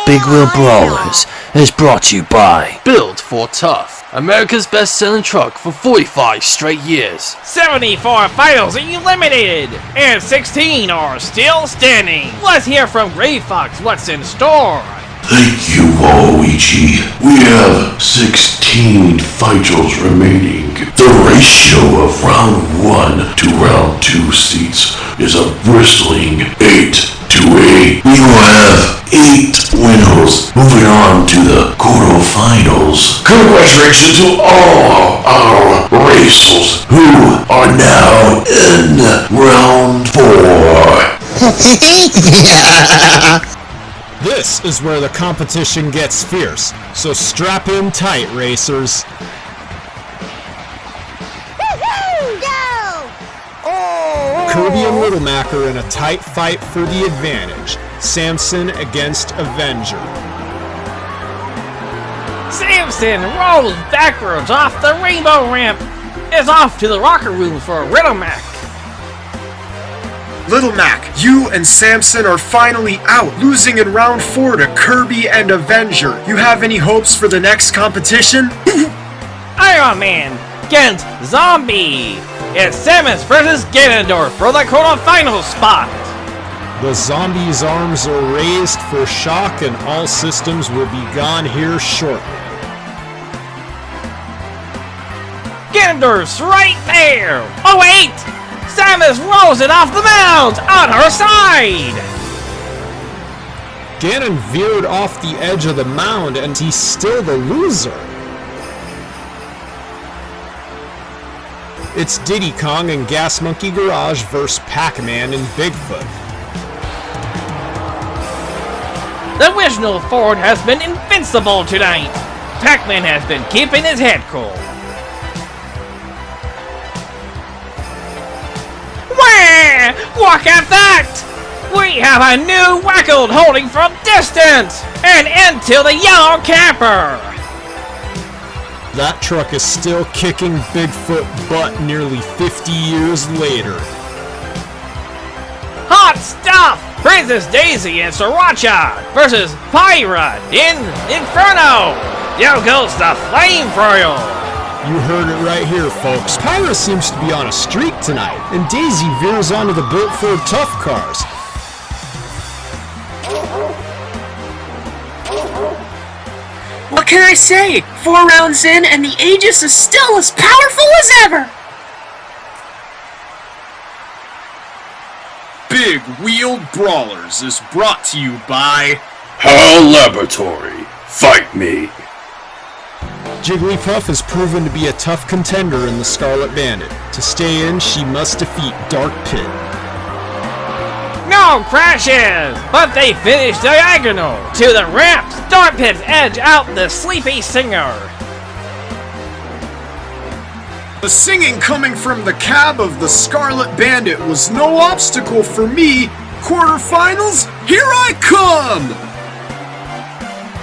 Big Wheel Brawlers is brought to you by Built for Tough, America's best-selling truck for 45 straight years. 74 files are eliminated, and 16 are still standing. Let's hear from Gray Fox what's in store. Thank you, Waluigi. We have 16 vitals remaining. The ratio of round 1 to round 2 seats is a bristling 8 to 8. We will have 8 winners moving on to the quarterfinals. Congratulations to all our racers who are now in round 4. This is where the competition gets fierce, so strap in tight, racers. Kirby and Little Mac are in a tight fight for the advantage. Samson against Avenger. Samson rolls backwards off the rainbow ramp, is off to the locker room for a Riddle Mac. Little Mac, you and Samson are finally out, losing in round 4 to Kirby and Avenger. You have any hopes for the next competition? Iron Man against Zombie. It's Samus versus Ganondorf for the quarterfinal spot. The zombie's arms are raised for shock and all systems will be gone here shortly. Ganondorf's right there. Oh wait! Samus rolls it off the mound on her side! Ganon veered off the edge of the mound and he's still the loser. It's Diddy Kong and Gas Monkey Garage vs. Pac-Man and Bigfoot. The original Ford has been invincible tonight. Pac-Man has been keeping his head cool. Wah! Look at that! We have a new Wackold holding from distance and into the yellow camper. That truck is still kicking Bigfoot butt nearly 50 years later. Hot stuff! Princess Daisy and Sriracha versus Pyra in Inferno! Yo goes the flamethrower! You heard it right here, folks. Pyra seems to be on a streak tonight, and Daisy veers onto the built Ford Tough Cars. What can I say? 4 rounds in and the Aegis is still as powerful as ever! Big Wheeled Brawlers is brought to you by HAL Laboratory. Fight me. Jigglypuff has proven to be a tough contender in the Scarlet Bandit. To stay in, she must defeat Dark Pit. No crashes, but they finish diagonal to the ramps. Dark Pit's edge out the Sleepy Singer. the singing coming from the cab of the Scarlet Bandit was no obstacle for me. Quarterfinals, here I come!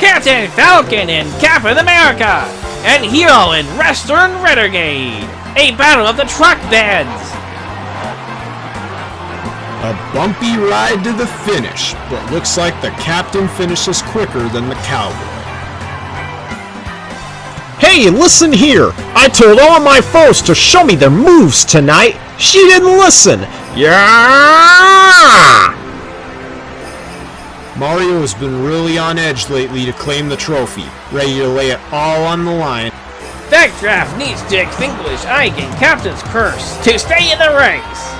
Captain Falcon in Captain America, and Hero in Western Renegade. A battle of the truck beds. A bumpy ride to the finish, but looks like the captain finishes quicker than the cowboy. Hey, listen here! I told all my foes to show me their moves tonight. She didn't listen. Yeah! Mario has been really on edge lately to claim the trophy, ready to lay it all on the line. Backdraft needs to extinguish Ike and Captain's curse to stay in the race.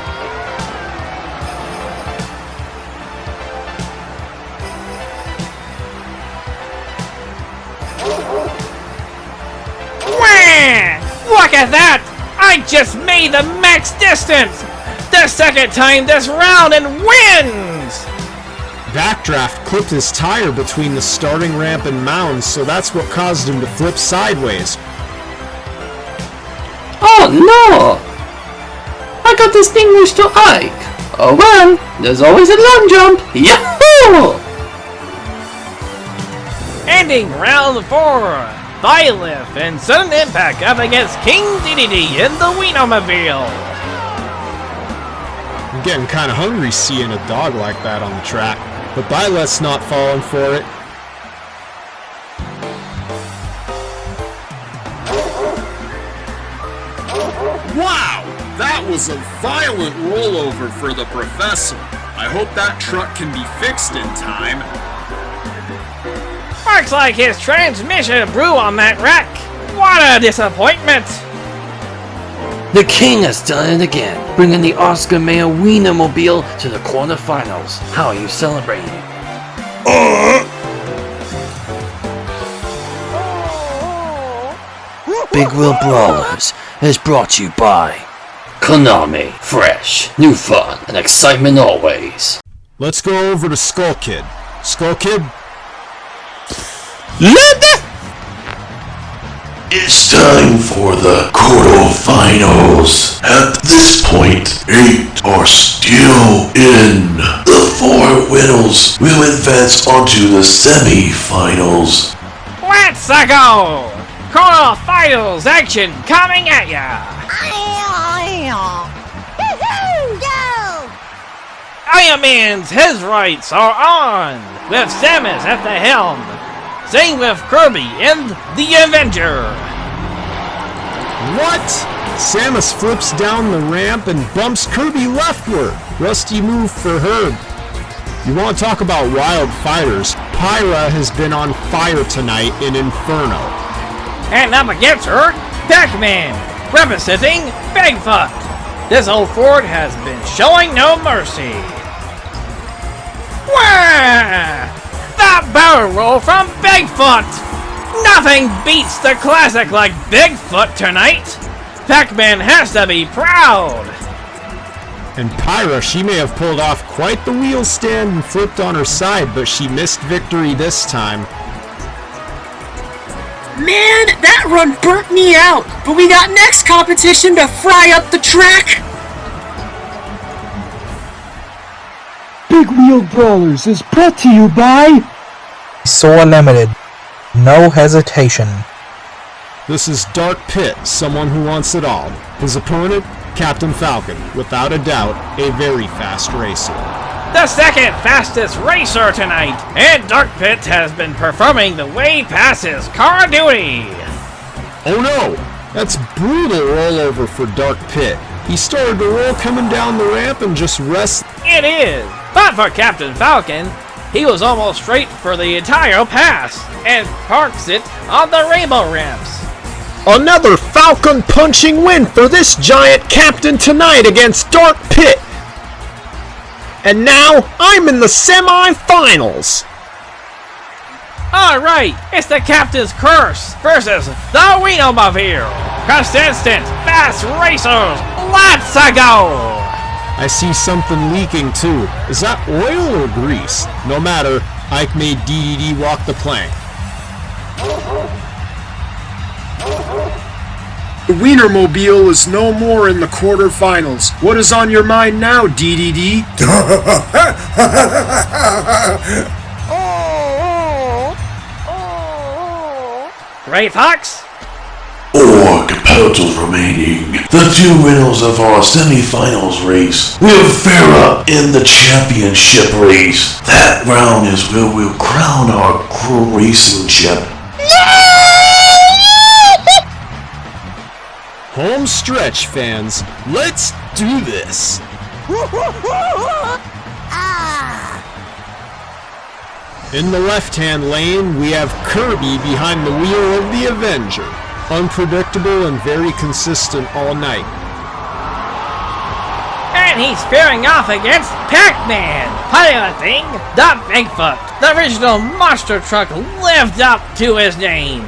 Look at that! I just made the max distance! The second time this round and wins! Backdraft clipped his tire between the starting ramp and mounds, so that's what caused him to flip sideways. Oh no! I got distinguished to Ike. Oh well, there's always a long jump. Yahoo! Ending round 4. Byleth and Sudden Impact up against King DDD in the Wienomobile. I'm getting kind of hungry seeing a dog like that on the track, but Byleth's not falling for it. Wow! That was a violent rollover for the Professor. I hope that truck can be fixed in time. Looks like his transmission blew on that wreck. What a disappointment! The King has done it again, bringing the Oscar Mayer Wienermobile to the quarterfinals. How are you celebrating? Big Wheel Brawlers is brought to you by Konami. Fresh, new fun, and excitement always. Let's go over to Skull Kid. Skull Kid? It's time for the quarterfinals. At this point, 8 are still in. The 4 winners will advance onto the semi-finals. Let's go! Quarterfinals action coming at ya! Iron Man's his rights are on, with Samus at the helm. Same with Kirby and the Avenger. What? Samus flips down the ramp and bumps Kirby leftward. Rusty move for her. You want to talk about wild fighters? Pyra has been on fire tonight in Inferno. And up against her, Pac-Man, representing Bigfoot. This old Ford has been showing no mercy. Wah! The barrel roll from Bigfoot! Nothing beats the classic like Bigfoot tonight. Pac-Man has to be proud. And Pyra, she may have pulled off quite the wheel stand and flipped on her side, but she missed victory this time. Man, that run burnt me out, but we got next competition to fry up the track. Big Wheel Brawlers is brought to you by Soar Limited. No hesitation. This is Dark Pit, someone who wants it all. His opponent, Captain Falcon, without a doubt, a very fast racer. The second fastest racer tonight, and Dark Pit has been performing the way past his car duty. Oh no! That's brutal rollover for Dark Pit. He started to roll coming down the ramp and just rest. It is, but for Captain Falcon, he was almost straight for the entire pass, and parks it on the rainbow ramps. Another Falcon punching win for this giant captain tonight against Dark Pit. And now, I'm in the semi-finals. Alright, it's the Captain's Curse versus the Wienermobile. Consistent, fast racers, let's go! I see something leaking too. Is that oil or grease? No matter, Ike made DDD walk the plank. The Wienermobile is no more in the quarterfinals. What is on your mind now, DDD? Ray Fox? 4 competitors remaining. The 2 winners of our semi-finals race will fare up in the championship race. That round is where we'll crown our crew racing champ. Home stretch, fans. Let's do this. In the left-hand lane, we have Kirby behind the wheel of the Avenger. Unpredictable and very consistent all night. And he's squaring off against Pac-Man, piloting the Bigfoot. The original monster truck lived up to his name.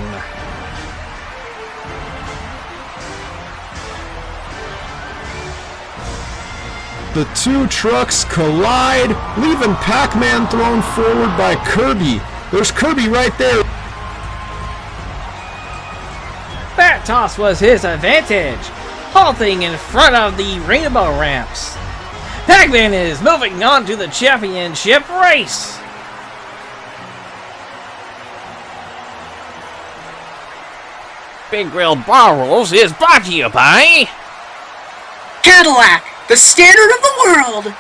The 2 trucks collide, leaving Pac-Man thrown forward by Kirby. There's Kirby right there. That toss was his advantage, halting in front of the rainbow ramps. Pac-Man is moving on to the championship race. Big Wheel Brawlers is brought to you by Cadillac, the standard of the world.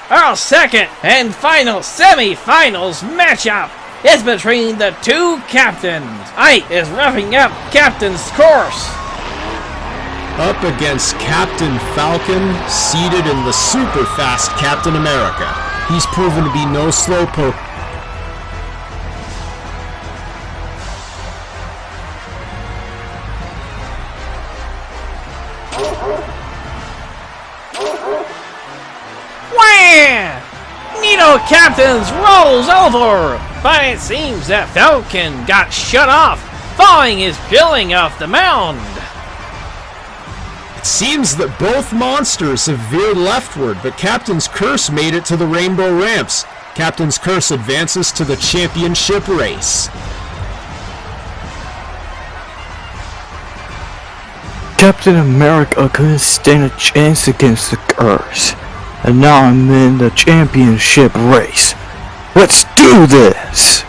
Our second and final semi-finals matchup is between the 2 captains. Ike is roughing up Captain's course. Up against Captain Falcon, seated in the super fast Captain America. He's proven to be no slowpoke. Wham! Nito Captains rolls over, but it seems that Falcon got shut off, following his killing off the mound. It seems that both monsters have veered leftward, but Captain's Curse made it to the rainbow ramps. Captain's Curse advances to the championship race. Captain America couldn't stand a chance against the Curse. And now I'm in the championship race. Let's do this!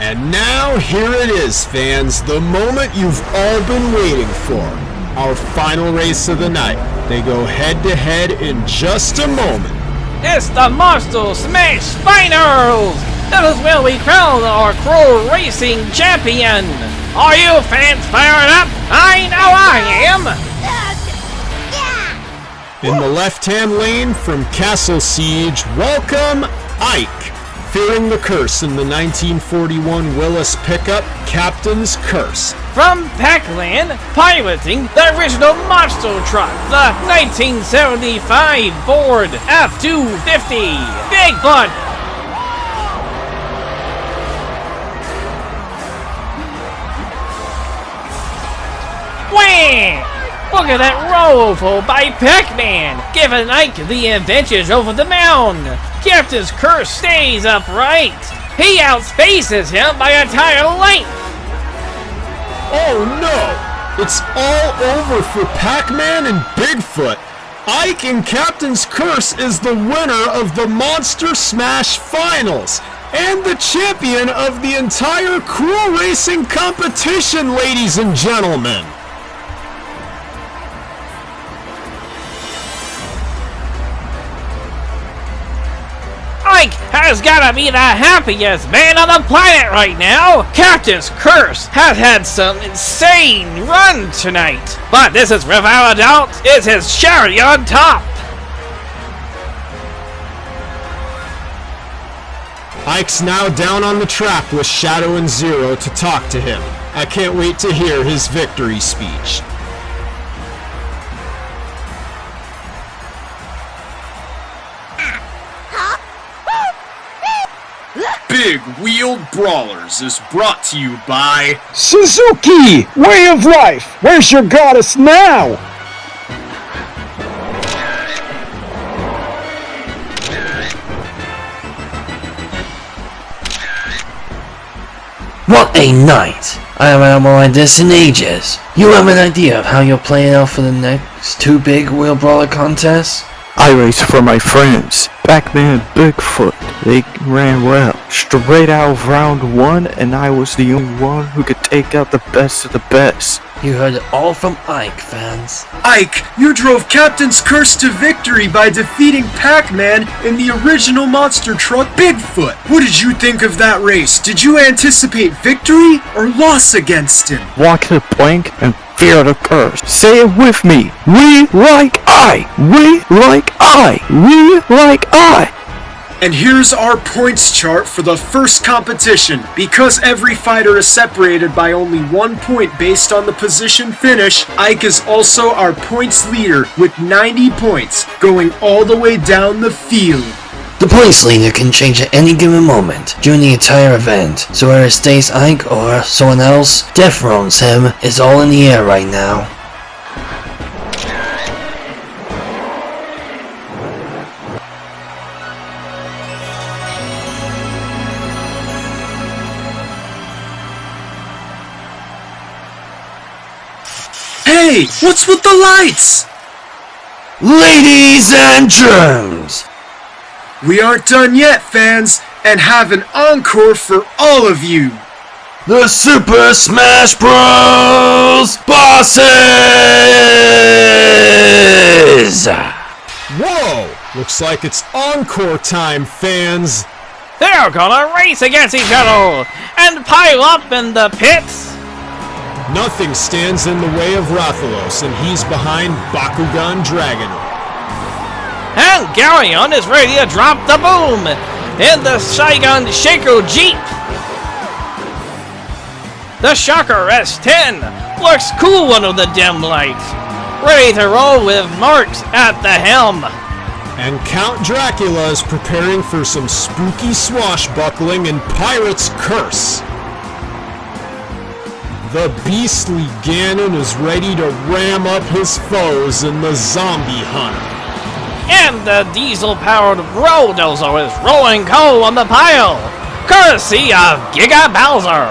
And now here it is, fans, the moment you've all been waiting for. Our final race of the night. They go head-to-head in just a moment. It's the Monster Smash Finals! That is where we crown our Crow Racing Champion! Are you fans fired up? I know I am! In the left-hand lane from Castle Siege, welcome Ike. Fearing the curse in the 1941 Willis pickup, Captain's Curse. From Pac-Land, piloting the original monster truck, the 1975 Ford F-250, Bigfoot. Wham! Look at that roll by Pac-Man, giving Ike the advantage over the mound. Captain's Curse stays upright. He outspaces him by a tire length. Oh no! It's all over for Pac-Man and Bigfoot. Ike and Captain's Curse is the winner of the Monster Smash Finals and the champion of the entire Cool Racing competition, ladies and gentlemen. Ike has gotta be the happiest man on the planet right now! Captain's Curse has had some insane run tonight, but this is without a doubt is his cherry on top! Ike's now down on the track with Shadow and Zero to talk to him. I can't wait to hear his victory speech. Big Wheeled Brawlers is brought to you by Suzuki! Way of Life! Where's your goddess now? What a night! I haven't had one like this in ages. You have an idea of how you're playing out for the next two big wheel brawler contests? I race for my friends, Pac-Man and Bigfoot. They ran well. Straight out of round one, and I was the only one who could take out the best of the best. You heard it all from Ike, fans. Ike, you drove Captain's Curse to victory by defeating Pac-Man in the original monster truck Bigfoot. What did you think of that race? Did you anticipate victory or loss against him? Walk the plank and fear the curse. Say it with me. We like I. We like I. We like I. And here's our points chart for the first competition. Because every fighter is separated by only 1 point based on the position finish, Ike is also our points leader with 90 points, going all the way down the field. The points leader can change at any given moment during the entire event, so whether it stays Ike or someone else dethrones him is all in the air right now. Hey, what's with the lights? Ladies and germs! We aren't done yet, fans, and have an encore for all of you. The Super Smash Bros. Bosses! Whoa! Looks like it's encore time, fans. They're gonna race against each other and pile up in the pits. Nothing stands in the way of Rathalos, and he's behind Bakugan Dragonoid. And Garyon is ready to drop the boom in the Saigon Shaker Jeep. The Shocker S10 looks cool under the dim lights, ready to roll with Marks at the helm. And Count Dracula is preparing for some spooky swashbuckling in Pirate's Curse. The beastly Ganon is ready to ram up his foes in the Zombie Hunter. And the diesel-powered Bulldozer is rolling coal on the pile, courtesy of Giga Bowser.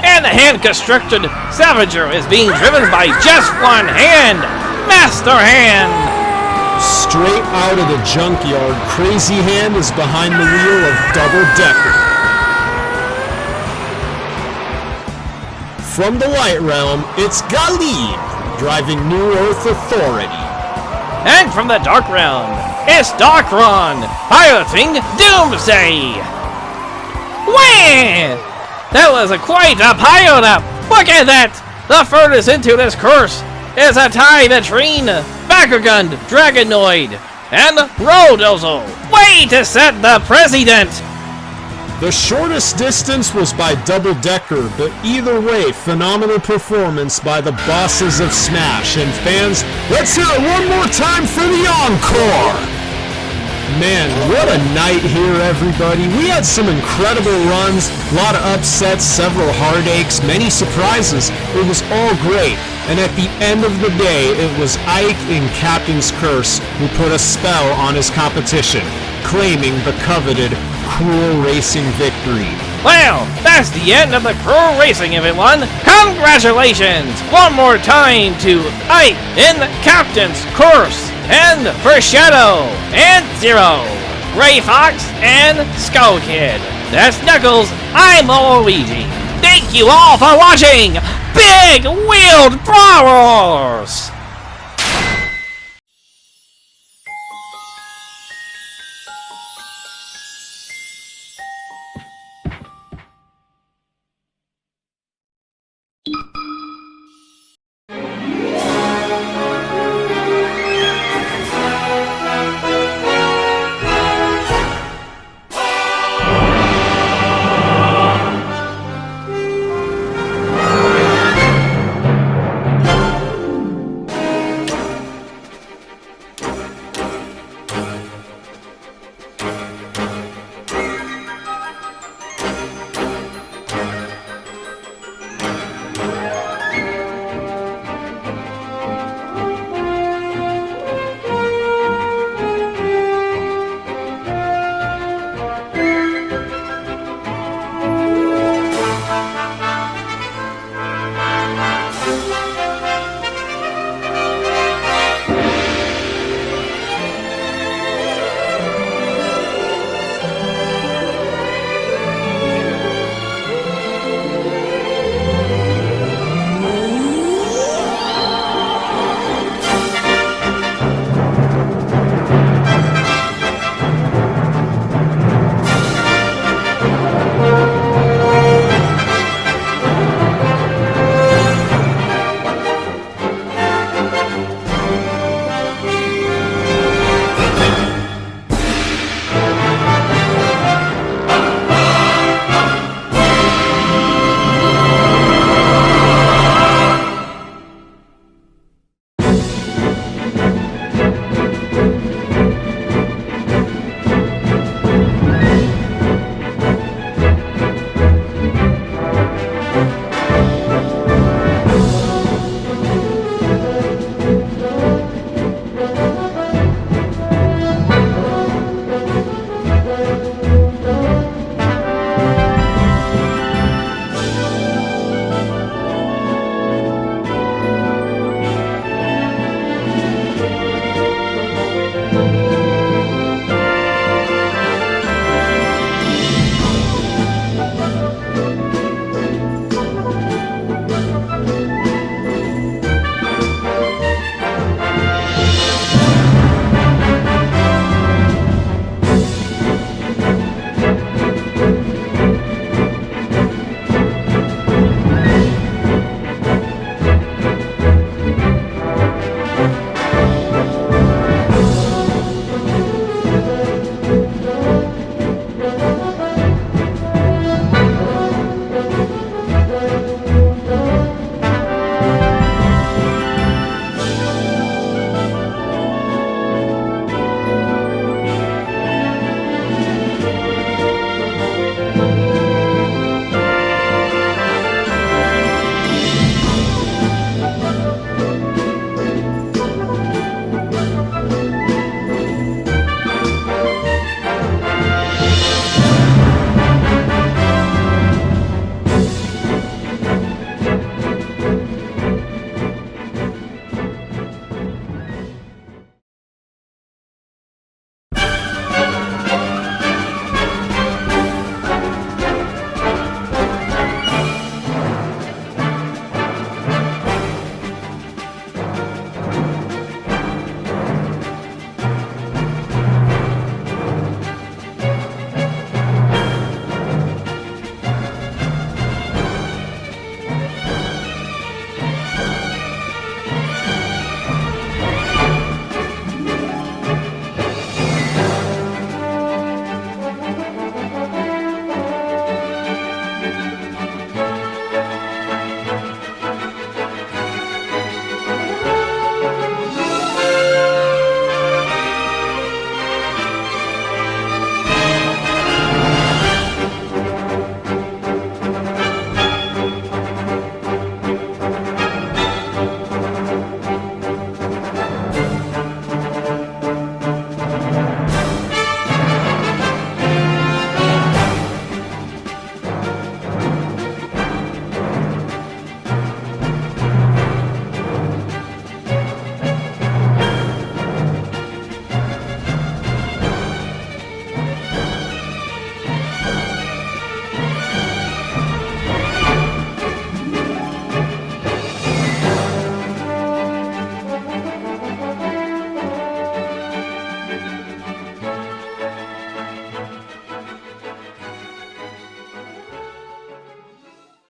And the hand-constructed Avenger is being driven by just one hand, Master Hand. Straight out of the junkyard, Crazy Hand is behind the wheel of Double Decker. from the Light Realm, it's Galib, driving New Earth Authority. And from the Dark Realm, it's Darkron, piloting Doomsday. Wham! That was quite a pile-up! Look at that! The furthest into this course is a tie between Bakugan, Dragonoid, and Rodozo. Way to set the president! The shortest distance was by Double Decker, but either way, phenomenal performance by the bosses of Smash. And fans, let's hear it one more time for the Encore! Man, what a night here, everybody. We had some incredible runs, a lot of upsets, several heartaches, many surprises. It was all great. And at the end of the day, it was Ike in Captain's Curse who put a spell on his competition, claiming the coveted Cruel Racing victory. Well, that's the end of the Cruel Racing, everyone. Congratulations one more time to Ike in Captain's Curse, and for Shadow and Zero, Gray Fox and Skull Kid. That's Knuckles, I'm Luigi. Thank you all for watching Big Wheeled Brawlers!